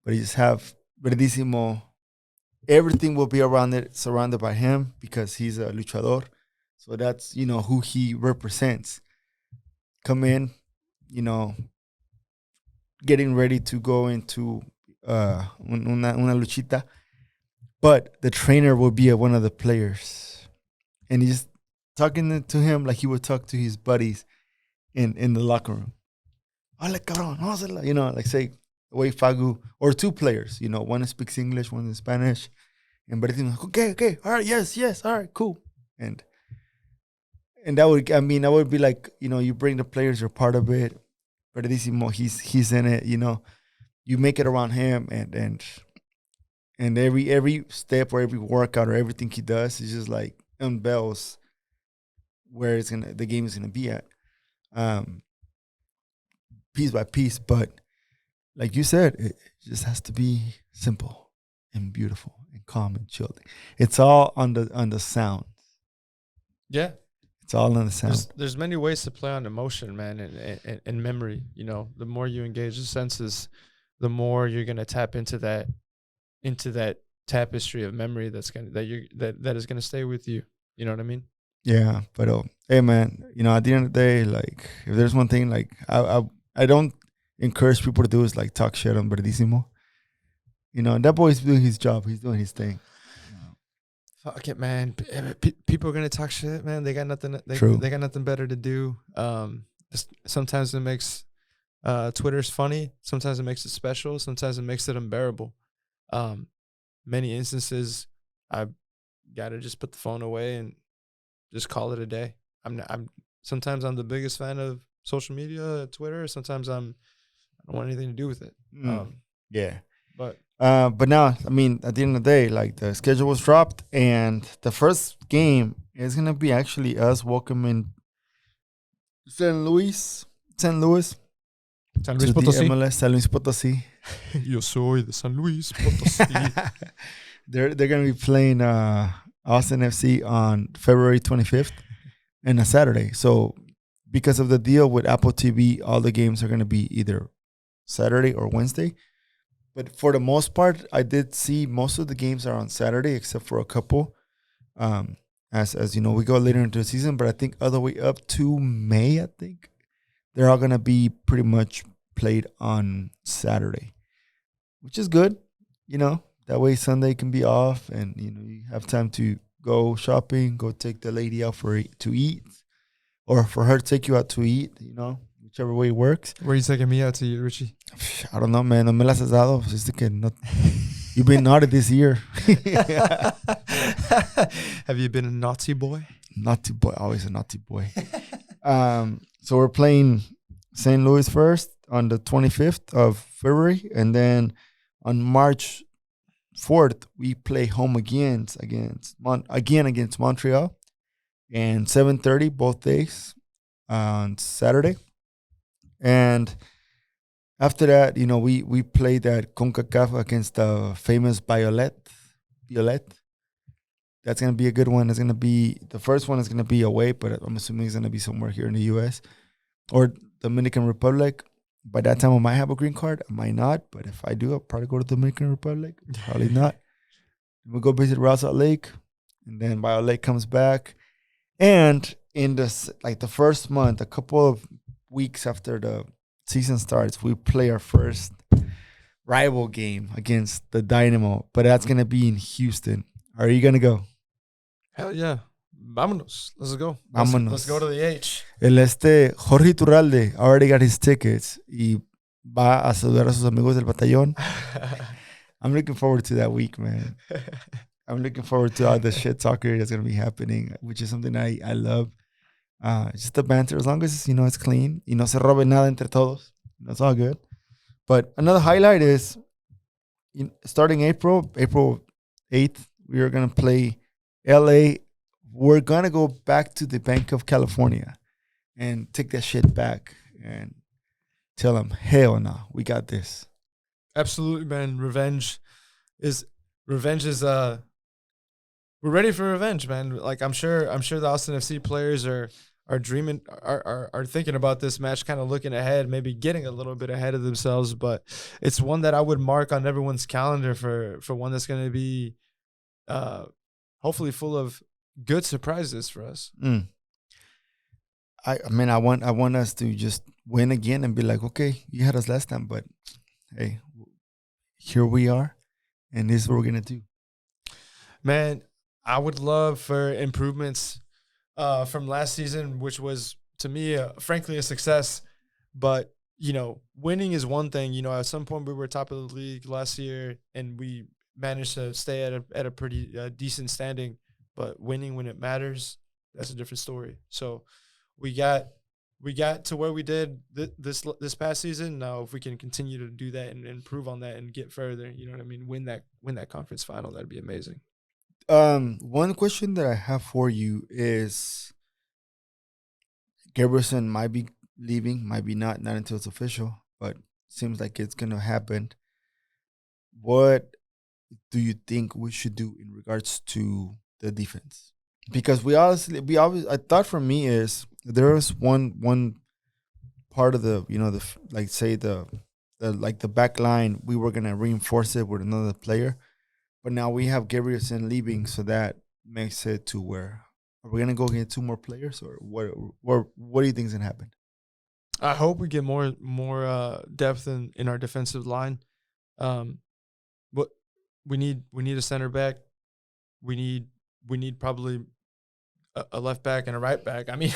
But you just have Verdísimo. Everything will be around it, surrounded by him, because he's a luchador. So that's, who he represents. Come in, getting ready to go into una luchita. But the trainer will be one of the players. And he's talking to him like he would talk to his buddies in the locker room. Hola, cabrón. Like, say, the way Fagu, or 2 players, one speaks English, one is Spanish. And Verdísimo like, okay, all right, yes, all right, cool. And that would be like, you bring the players, you're part of it. Verdísimo, he's in it, you make it around him, and every step or every workout or everything he does is just like unveils where the game is gonna be at, piece by piece. But like you said, it just has to be simple and beautiful and calm and chilled. It's all on the sound. Yeah. It's all on the sound. There's many ways to play on emotion, man, and memory. The more you engage the senses, the more you're gonna tap into that tapestry of memory that is gonna stay with you. You know what I mean? Yeah, but hey, man, at the end of the day, like, if there's one thing, like, I don't encourage people to do is like talk shit on Verdísimo. That boy's doing his job. He's doing his thing. Fuck it, man. People are gonna talk shit, man. They got nothing. They got nothing better to do. Sometimes it makes Twitter's funny. Sometimes it makes it special. Sometimes it makes it unbearable. Many instances, I gotta just put the phone away and just call it a day. Sometimes I'm the biggest fan of social media, Twitter. Sometimes I don't want anything to do with it. Yeah. But now, I mean, at the end of the day, like, the schedule was dropped, and the first game is gonna be actually us welcoming San Luis Potosí. San Luis Potosí. Yo soy de San Luis Potosí. They're gonna be playing Austin FC on February 25th and a Saturday. So because of the deal with Apple TV, all the games are going to be either Saturday or Wednesday. But for the most part, I did see most of the games are on Saturday, except for a couple. As you know, we go later into the season, but I think all the way up to May, I think they're all gonna be pretty much played on Saturday, which is good. You know, that way Sunday can be off, and you have time to go shopping, go take the lady out to eat, or for her to take you out to eat. Whichever way it works. Where are you taking me out to eat, Richie? I don't know, man. No me las has dado. Just que no. You've been naughty this year. Have you been a naughty boy? Naughty boy, always a naughty boy. So we're playing St. Louis first on the 25th of February, and then on March 4th we play home against Montreal, and 7:30 both days on Saturday. And after that, we played that CONCACAF against the famous Violet. That's going to be a good one. It's going to be, the first one is going to be away, but I'm assuming it's going to be somewhere here in the U.S. or Dominican Republic. By that time, I might have a green card. I might not, but if I do, I'll probably go to Dominican Republic. Probably not. We'll go visit Real Salt Lake, and then Violet comes back. And in the first month, a couple of weeks after the season starts, we play our first rival game against the Dynamo, but that's going to be in Houston. Are you going to go? Hell yeah. Vámonos. Let's go. Vámonos. Let's go to the H. Jorge Iturralde already got his tickets y va a saludar a sus amigos del batallón. I'm looking forward to that week, man. I'm looking forward to all the shit talker that's going to be happening, which is something I love. Just the banter, as long as it's clean. Y no se robe nada entre todos. That's all good. But another highlight is starting April 8th, we are going to play LA. We're going to go back to the Bank of California and take that shit back and tell them, hell no, we got this. Absolutely, man. Revenge is we're ready for revenge, man. Like I'm sure the Austin FC players are dreaming, are thinking about this match, kind of looking ahead, maybe getting a little bit ahead of themselves. But it's one that I would mark on everyone's calendar for one that's going to be hopefully full of good surprises for us. I mean, I want us to just win again and be like, okay, you had us last time, but hey, here we are, and this is what we're gonna do. Man, I would love for improvements from last season, which was, to me, frankly, a success. But, winning is one thing. At some point we were top of the league last year, and we managed to stay at a pretty decent standing. But winning when it matters, that's a different story. So we got to where we did this past season. Now, if we can continue to do that and improve on that and get further, you know what I mean, win that conference final, that'd be amazing. One question that I have for you is, Gabrielson might be leaving, might be not until it's official, but seems like it's gonna happen. What do you think we should do in regards to the defense? Because we obviously, I thought for me is there was one part of the the back line, we were gonna reinforce it with another player. But now we have Gabrielson leaving, so that makes it to where are we gonna go get 2 more players, or what do you think is gonna happen? I hope we get more depth in our defensive line. But we need a center back. We need probably a left back and a right back. I mean,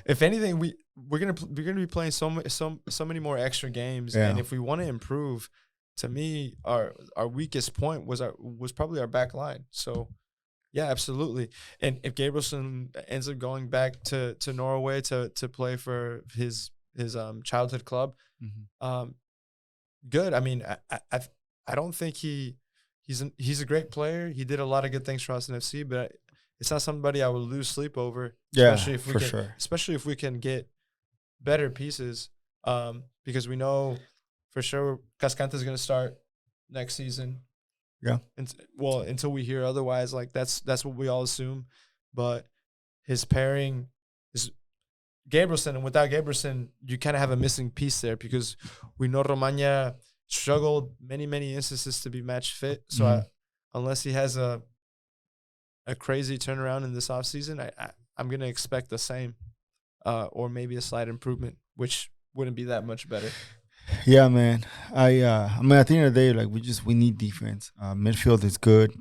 if anything, we're gonna be playing so many more extra games, and if we want to improve. To me, our weakest point was probably our back line. So, yeah, absolutely. And if Gabrielson ends up going back to Norway to play for his childhood club, good. I mean, I don't think he's a great player. He did a lot of good things for Austin FC, but it's not somebody I would lose sleep over. Especially if we can get better pieces, because we know. For sure, Cascante is going to start next season. Yeah. Until we hear otherwise, like that's what we all assume. But his pairing is Gabrielson, and without Gabrielson, you kind of have a missing piece there because we know Romagna struggled many instances to be match fit. So unless he has a crazy turnaround in this offseason, I'm gonna expect the same, or maybe a slight improvement, which wouldn't be that much better. Yeah, man. I mean, at the end of the day, like we need defense. Midfield is good.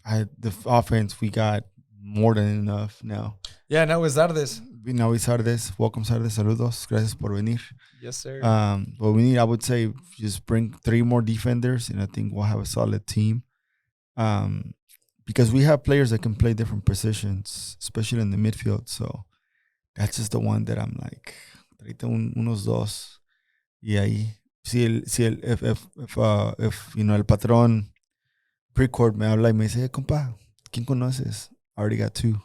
The offense, we got more than enough now. Yeah, now es Sardes. Now it's Sardes. Welcome, Sardes. Saludos. Gracias por venir. Yes, sir. But we need, I would say, just bring 3 more defenders, and I think we'll have a solid team. Because we have players that can play different positions, especially in the midfield. So that's just the one that I'm like, unos dos. Y ahí, if you know, el patrón pre-court me habla y me dice, hey, compa, ¿quién conoces? I already got 2.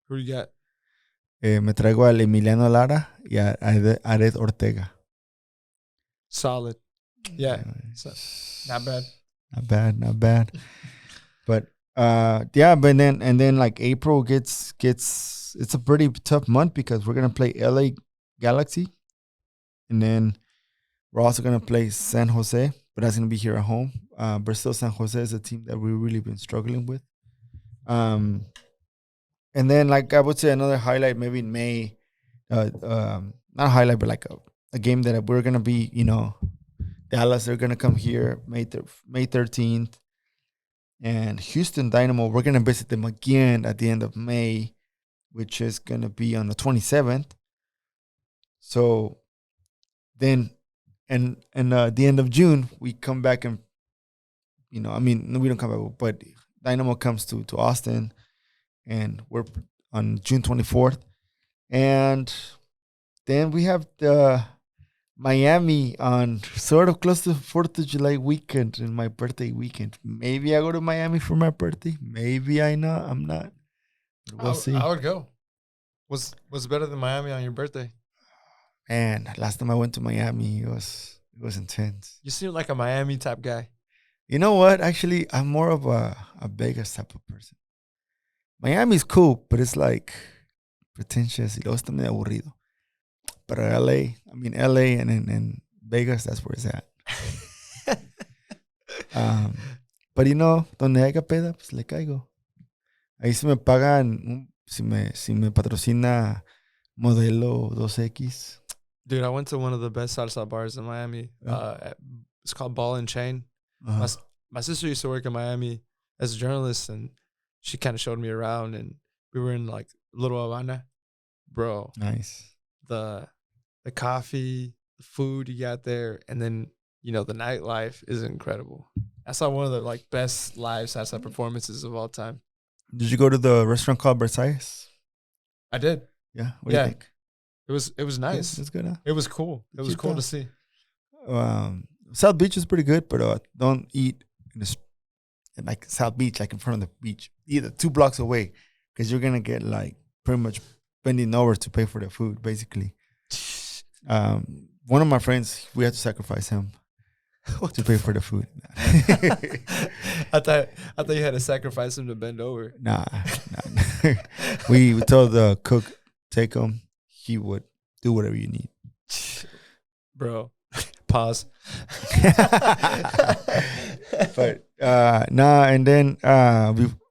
Who you got? Me traigo al Emiliano Lara y a Ared Ortega. Solid. Yeah. Not bad. Not bad. But yeah, but then like April gets it's a pretty tough month because we're gonna play LA Galaxy, and then we're also gonna play San Jose, but that's gonna be here at home. But still, San Jose is a team that we've really been struggling with. And then, like, I would say another highlight maybe in May, not a highlight, but like a game that we're going to be, you know, Dallas, they're going to come here May 13th. And Houston Dynamo, we're going to visit them again at the end of May, which is going to be on the 27th. So then, and the end of June, we come back and, you know, I mean, we don't come back, but Dynamo comes to Austin. And we're on June 24th. And then we have the Miami on sort of close to 4th of July weekend and my birthday weekend. Maybe I go to Miami for my birthday. Maybe I'm not. But we'll see. I would go. What's better than Miami on your birthday? Man, last time I went to Miami, it was intense. You seem like a Miami type guy. You know what? Actually, I'm more of a Vegas type of person. Miami's cool, but it's like pretentious y luego está medio aburrido. But LA and Vegas, that's where it's at. But you know, donde haya peda, pues le caigo. Ahí si me pagan, si me patrocina Modelo 2X. Dude, I went to one of the best salsa bars in Miami. It's called Ball and Chain. Uh-huh. My sister used to work in Miami as a journalist, and she kind of showed me around, and we were in like Little Havana. Bro. Nice. The coffee, the food you got there, and then, you know, the nightlife is incredible. I saw one of the like best live salsa performances of all time. Did you go to the restaurant called Versailles? I did. Yeah. What do you think? It was nice. It was good, huh? It was cool. It was cool to see. South Beach is pretty good, but don't eat in like South Beach, like in front of the beach, either 2 blocks away, because you're gonna get like pretty much bending over to pay for the food, basically. One of my friends, we had to sacrifice him to pay for the food. I thought you had to sacrifice him to bend over. Nah. We told the cook, take him. He would do whatever you need. Bro, pause. But and then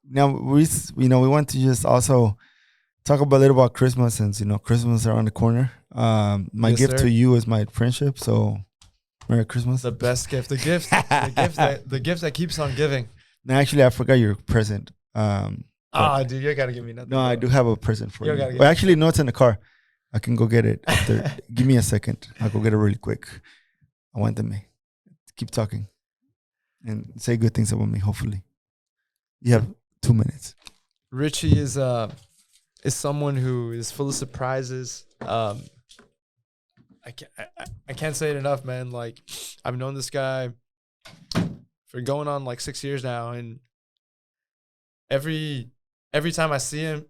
we want to just also talk a little about Christmas, since you know Christmas is around the corner. My gift to you is my friendship. So Merry Christmas. The best gift, the gift that keeps on giving. No, actually, I forgot your present. Dude, you gotta give me nothing. No, I do have a present for you. Well, actually, no, it's in the car. I can go get it after. Give me a second. I'll go get it really quick. I want them to keep talking and say good things about me. Hopefully, you have 2 minutes. Richie is someone who is full of surprises. I can't say it enough, man. Like, I've known this guy for going on like 6 years now, and every time I see him,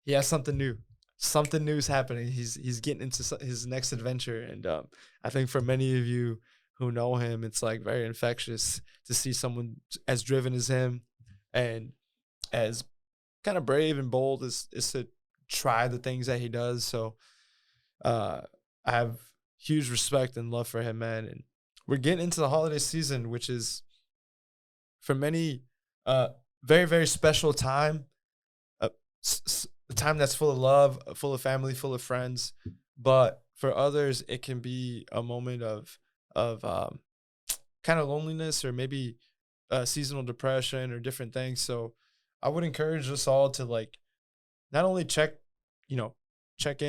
he has something new. Something new is happening. He's getting into his next adventure, and I think for many of you who know him, it's like very infectious to see someone as driven as him and as kind of brave and bold as to try the things that he does. So I have huge respect and love for him, man. And we're getting into the holiday season, which is for many very, very special time. A time that's full of love, full of family, full of friends. But for others, it can be a moment of kind of loneliness or maybe seasonal depression or different things. So I would encourage us all to like not only check in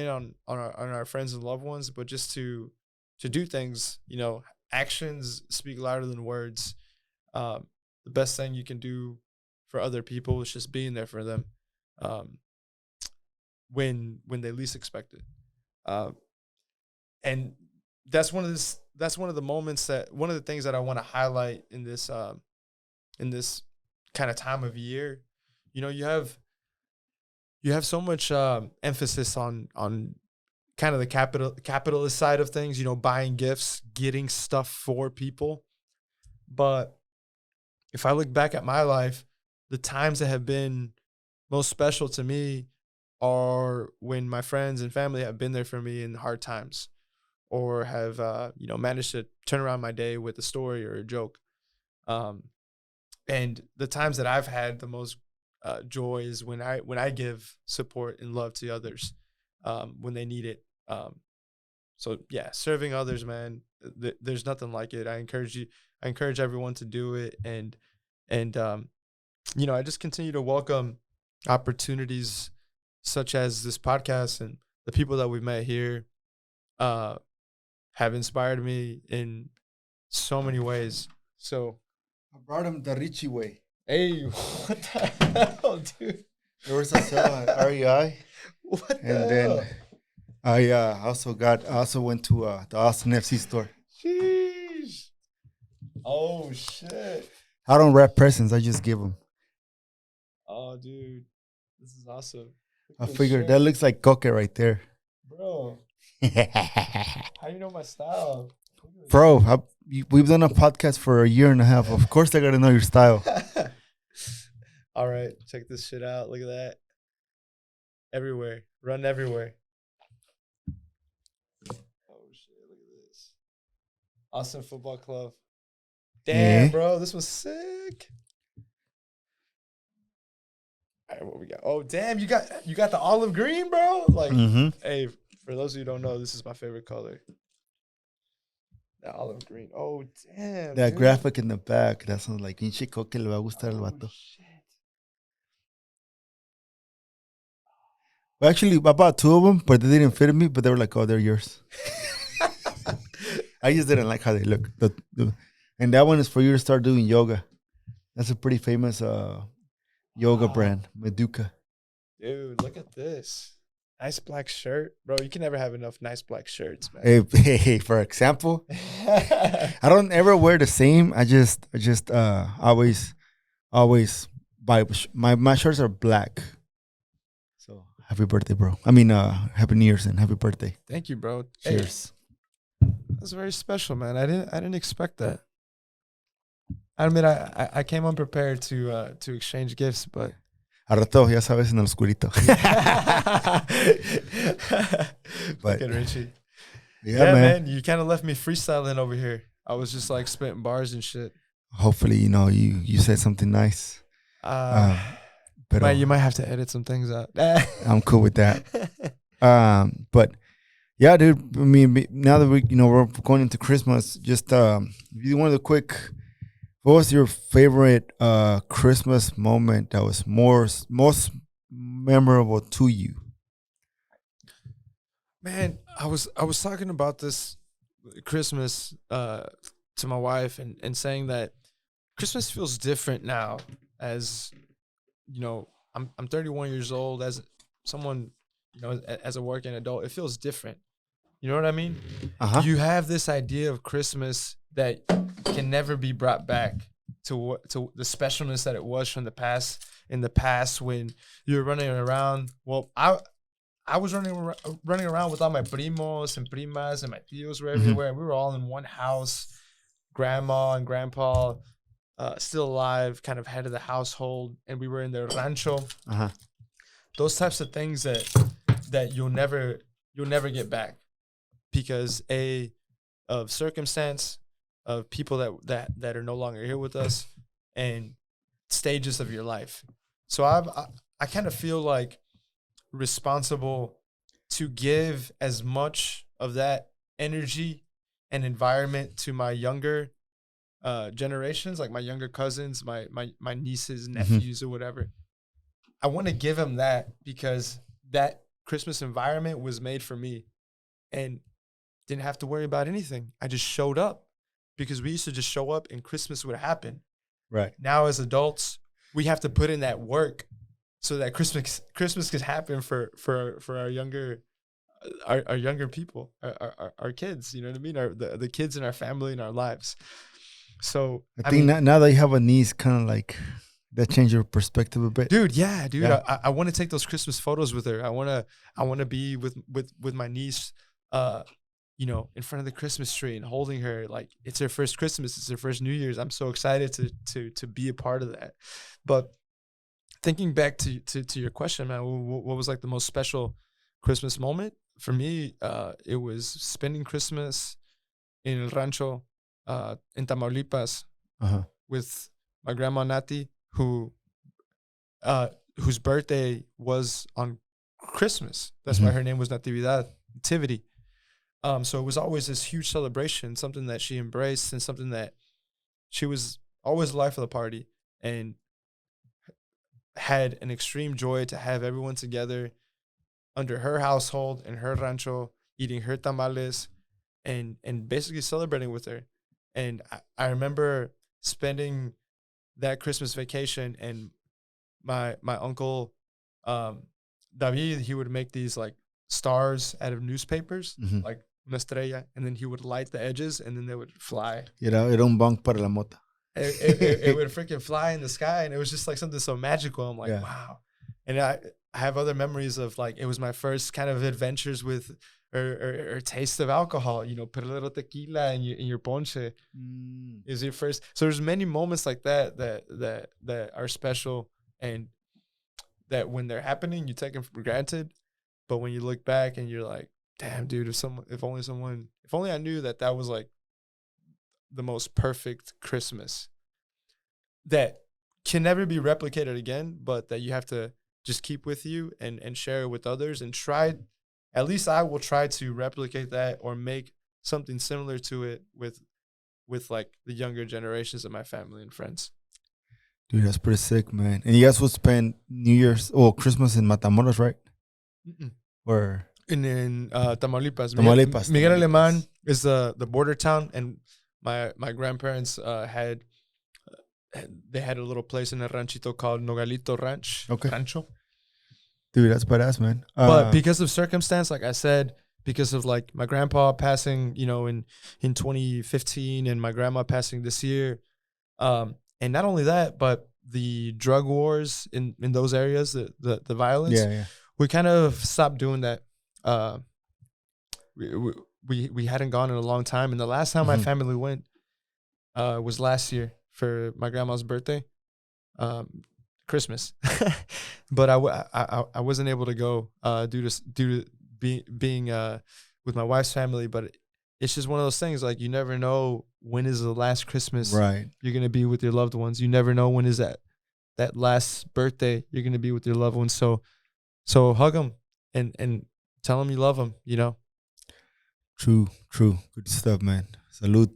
on our friends and loved ones, but just to do things. Actions speak louder than words. The best thing you can do for other people is just being there for them when they least expect it. And that's one of the moments one of the things that I want to highlight in this kind of time of year. You have so much emphasis on kind of the capitalist side of things, buying gifts, getting stuff for people. But if I look back at my life, the times that have been most special to me are when my friends and family have been there for me in hard times, or have managed to turn around my day with a story or a joke. And the times that I've had the most joy is when I give support and love to others when they need it. So yeah, serving others, man. There's nothing like it. I encourage everyone to do it, and I just continue to welcome opportunities such as this podcast, and the people that we've met here have inspired me in so many ways. So I brought him the Richie way. Hey, what the hell, dude? There was a sale at REI. What the and hell? Then I also went to the Austin FC store. Sheesh. Oh, shit. I don't wrap presents. I just give them. Oh, dude. This is awesome. I figured that looks like coque right there. Bro. How do you know my style? Bro, we've done a podcast for a year and a half. Of course I got to know your style. All right. Check this shit out. Look at that. Everywhere. Run everywhere. Oh, shit. Look at this. Austin Football Club. Damn, bro. This was sick. All right, what we got? Oh, damn. You got the olive green, bro? Like, Hey, for those of you who don't know, this is my favorite color. The olive green. Oh, damn. That dude. graphic in the back. That sounds like pinche coque le va a gustar al vato. Shit. Well, actually, I bought two of them, but they didn't fit me. But they were like, "Oh, they're yours." I just didn't like how they look. And that one is for you to start doing yoga. That's a pretty famous yoga brand, Meduca. Dude, look at this. Nice black shirt. Bro, you can never have enough nice black shirts, man. Hey, for example, I don't ever wear the same. I just always buy. My shirts are black. So happy birthday, bro. I mean, happy New Year's and happy birthday. Thank you, bro. Cheers. Hey, that's very special, man. I didn't expect that. I admit I came unprepared to exchange gifts, but A rato, ya sabes, en el oscurito. But Richie. Yeah, man. You kind of left me freestyling over here. I was just like spitting bars and shit. Hopefully, you said something nice. You might have to edit some things out. I'm cool with that. But yeah, dude. I mean, now that we're going into Christmas, just one of the quick. What was your favorite Christmas moment that was most memorable to you? Man, I was talking about this Christmas to my wife and saying that Christmas feels different now. As you know, I'm 31 years old. As someone, as a working adult, it feels different. You know what I mean? Uh-huh. You have this idea of Christmas that can never be brought back to the specialness that it was from the past. In the past, when you were running around, well, I was running around with all my primos and primas, and my tios were everywhere. We were all in one house. grandma and grandpa still alive, kind of head of the household, and we were in their rancho. Those types of things that you'll never get back because of circumstance, of people that are no longer here with us, and stages of your life. So I kind of feel like responsible to give as much of that energy and environment to my younger generations, like my younger cousins, my nieces, nephews, or whatever. I want to give them that because that Christmas environment was made for me and didn't have to worry about anything. I just showed up because we used to just show up and Christmas would happen. Right. Now as adults, we have to put in that work so that Christmas could happen for our younger people, our kids, you know what I mean? The kids in our family and our lives. So I think now that you have a niece, kind of like that changed your perspective a bit. Dude. I want to take those Christmas photos with her. I want to be with my niece, in front of the Christmas tree and holding her. Like it's her first Christmas. It's her first New Year's. I'm so excited to be a part of that. But thinking back to your question, man, what was like the most special Christmas moment? For me, it was spending Christmas in El Rancho, in Tamaulipas, with my grandma Nati, whose birthday was on Christmas. That's why her name was Nativity. So it was always this huge celebration, something that she embraced and something that she was always the life of the party and had an extreme joy to have everyone together under her household in her rancho, eating her tamales and basically celebrating with her. And I remember spending that Christmas vacation, and my uncle David, he would make these like stars out of newspapers, like una estrella, and then he would light the edges, and then they would fly. Era un bank para la mota. It would freaking fly in the sky, and it was just like something so magical. I'm like, wow. And I have other memories of like it was my first kind of adventures with or taste of alcohol, put a little tequila in your ponche. Is your first. So there's many moments like that are special, and that when they're happening, you take them for granted. But when you look back and you're like, damn, dude, if only I knew that was like the most perfect Christmas that can never be replicated again, but that you have to just keep with you and share it with others and try. At least I will try to replicate that or make something similar to it with like the younger generations of my family and friends. Dude, that's pretty sick, man. And you guys would spend New Year's or Christmas in Matamoros, right? Or in Tamaulipas. Miguel Alemán is the border town, and my grandparents had a little place in a ranchito called Nogalito Rancho. Dude, that's badass, man. But because of circumstance, like I said, because of like my grandpa passing, in 2015, and my grandma passing this year, and not only that, but the drug wars in those areas, the violence. We kind of stopped doing that. We hadn't gone in a long time, and the last time my family went was last year for my grandma's birthday, Christmas. But I wasn't able to go due to being with my wife's family. But it's just one of those things, like you never know when is the last Christmas you're gonna be with your loved ones. You never know when is that last birthday you're gonna be with your loved ones. So hug them and tell them you love them, True. Good stuff, man. Salud.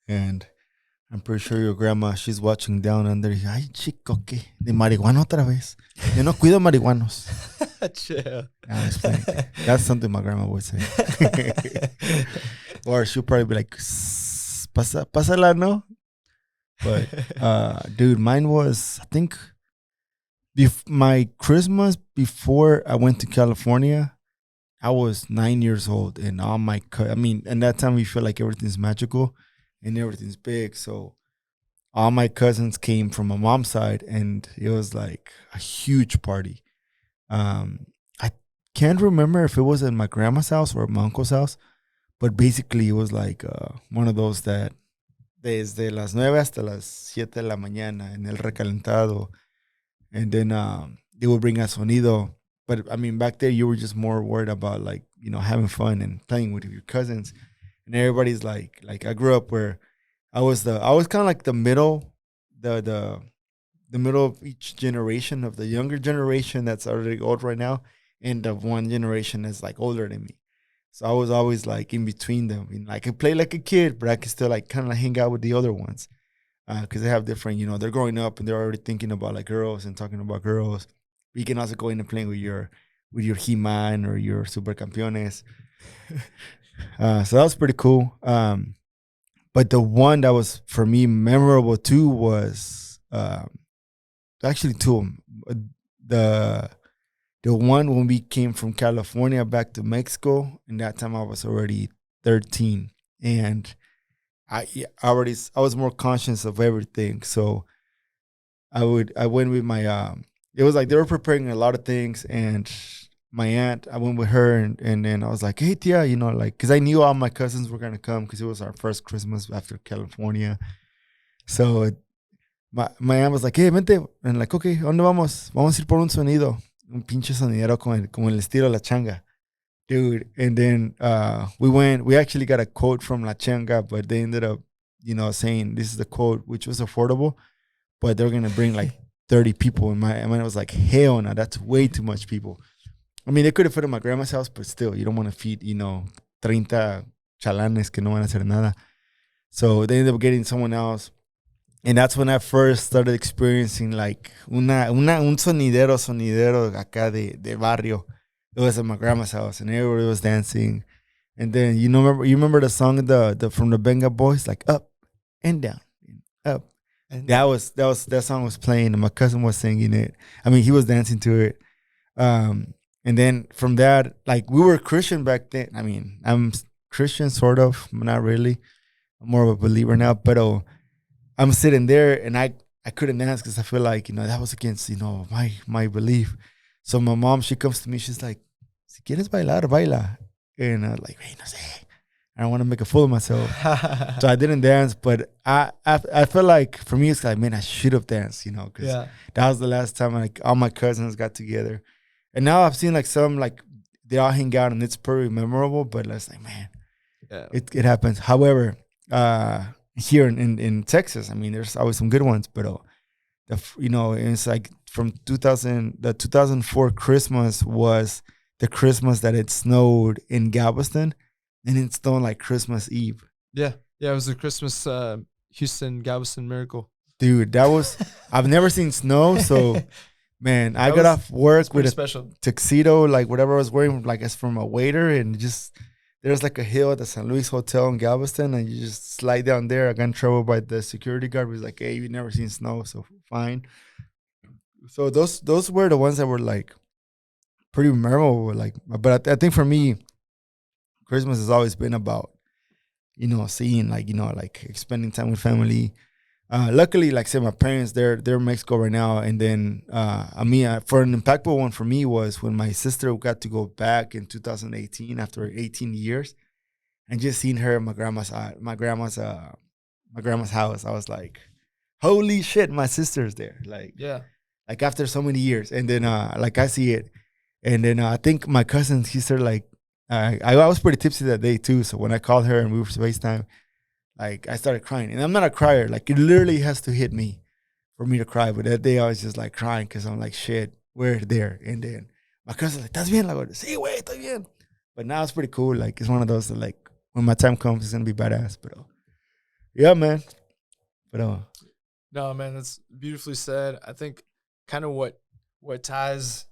And I'm pretty sure your grandma, she's watching down under. Ay, chico, ¿qué? De marihuana otra vez. Yo no cuido marihuanos. Chill. That's something my grandma would say. Or she'll probably be like, pásala, no? But, dude, mine was, I think, my Christmas before I went to California, I was 9 years old, and all my and that time we feel like everything's magical and everything's big. So all my cousins came from my mom's side, and it was like a huge party. I can't remember if it was at my grandma's house or my uncle's house, but basically it was like one of those that desde las 9 hasta las 7 de la mañana en el recalentado. And then they would bring us sonido. But I mean, back there, you were just more worried about like, having fun and playing with your cousins. And everybody's like I grew up where I was kind of like the middle, the the middle of each generation of the younger generation that's already old right now, and the one generation that's like older than me. So I was always like in between them. I could play like a kid, but I could still like kind of hang out with the other ones because they have different. They're growing up and they're already thinking about like girls and talking about girls. But you can also go in and playing with your He-Man or your Super Campeones. So that was pretty cool. But the one that was for me memorable too was actually two of 'em. The the one when we came from California back to Mexico, and that time I was already 13, and I was more conscious of everything. So I went with my it was like they were preparing a lot of things, and my aunt, I went with her, and then I was like, hey tia, like, because I knew all my cousins were gonna come because it was our first Christmas after California. So my aunt was like, hey, vente. And like, okay, ¿dónde vamos? Vamos a ir por un sonido. Un pinche sonidero como el estilo de la changa. Dude. And then we actually got a quote from La Changa, but they ended up, saying this is the quote, which was affordable, but they're going to bring like 30 people. And my mind was like, hell no, that's way too much people. I mean, they could have put it in my grandma's house, but still, you don't want to feed, 30 chalanes que no van a hacer nada. So they ended up getting someone else. And that's when I first started experiencing like un sonidero acá de barrio. It was at my grandma's house, and everybody was dancing. And then you remember the song the from the Benga Boys, like up and down, up. And that song was playing, and my cousin was singing it. I mean, he was dancing to it. And then from that, like, we were Christian back then. I mean, I'm Christian sort of, not really. I'm more of a believer now, but I'm sitting there and I couldn't dance because I feel like, that was against, my belief. So my mom, she comes to me, she's like, si quieres bailar, baila. And I was like, hey, no sé. I don't want to make a fool of myself. So I didn't dance, but I feel like for me, it's like, man, I should have danced, because that was the last time like all my cousins got together. And now I've seen like some, like they all hang out and it's pretty memorable, but it's like, man, it happens. However, here in Texas, I mean, there's always some good ones, but it's like from 2004 Christmas was the Christmas that it snowed in Galveston, and it snowed like Christmas Eve. Yeah, it was the Christmas Houston Galveston miracle, dude. That was I've never seen snow, so man, I got off work with a tuxedo, like whatever I was wearing, like as from a waiter, and just. There's like a hill at the San Luis Hotel in Galveston, and you just slide down there. I got in trouble by the security guard. He was like, hey, you've never seen snow, so fine. So those were the ones that were like pretty memorable. Like, but I think for me, Christmas has always been about, seeing like spending time with family. Luckily, like I said, my parents, they're in Mexico right now. And then for an impactful one for me was when my sister got to go back in 2018 after 18 years, and just seeing her at my grandma's house. I was like, holy shit, my sister's there. Like, like after so many years. And then like I see it. And then I think my cousin, he started like, I was pretty tipsy that day too. So when I called her and we were FaceTime, like, I started crying. And I'm not a crier. Like, it literally has to hit me for me to cry. But that day, I was just, like, crying because I'm like, shit, we're there. And then my cousin's like, ¿estás bien? Like, sí, güey, estoy bien. But now it's pretty cool. Like, it's one of those that, like, when my time comes, it's going to be badass. But, yeah, man. But, no, man, that's beautifully said. I think kind of what ties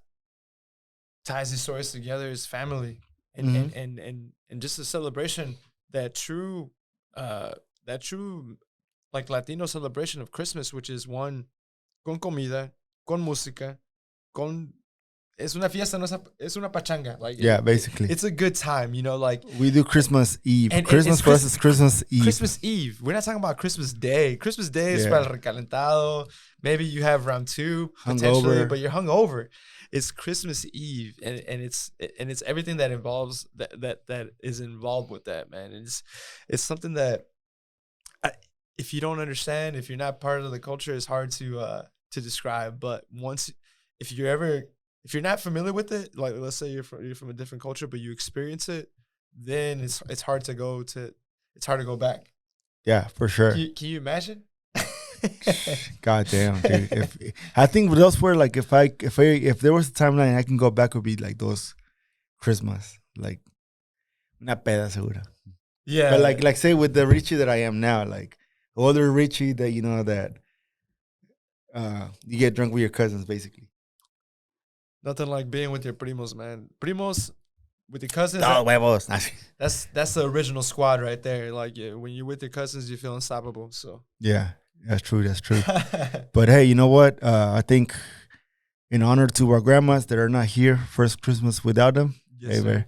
these stories together is family. And, and just a celebration that true like Latino celebration of Christmas, which is one con comida, con música, con es una fiesta, no es una pachanga. Like, basically, it's a good time, like we do Christmas Eve. And Christmas for us is Christmas Eve. Christmas Eve. We're not talking about Christmas Day. Christmas Day is para el recalentado. Maybe you have round two potentially, but you're hungover. It's Christmas Eve, and it's everything that involves that is involved with that, man. It's something that if you don't understand, if you're not part of the culture, it's hard to describe. But if you're not familiar with it, like let's say you're from a different culture, but you experience it, then it's hard to go back. Yeah, for sure. Can you imagine? God damn, dude. I think those were like if there was a timeline I can go back, would be like those Christmas, like una peda segura. Yeah. But like say with the Richie that I am now, like older Richie that you know that you get drunk with your cousins basically. Nothing like being with your primos, man. Primos with your cousins. Oh, huevos. That's the original squad right there. Like when you're with your cousins, you feel unstoppable. So yeah, that's true. That's true. But hey, you know what? I think in honor to our grandmas that are not here, first Christmas without them. Yes, hey, sir.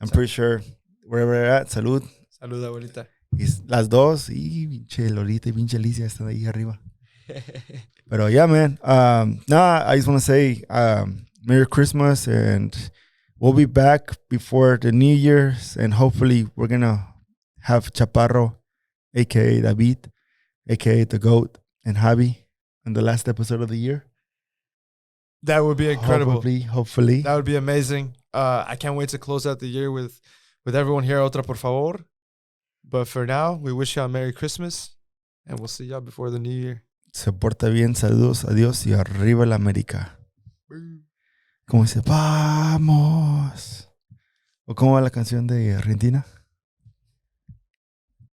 I'm pretty sure wherever they're at, salud. Salud, abuelita. Y las dos, y pinche Lolita y pinche Alicia están ahí arriba. Pero yeah, man. I just want to say Merry Christmas, and we'll be back before the New Year's, and hopefully we're gonna have Chaparro, aka David, aka the GOAT, and Javi in the last episode of the year. That would be incredible. Hopefully. That would be amazing. I can't wait to close out the year with everyone here. Otra, por favor. But for now, we wish y'all a Merry Christmas, and we'll see y'all before the New Year. Se porta bien, saludos, adiós y arriba la América. ¿Cómo dice? ¡Vamos! ¿O cómo va la canción de Argentina?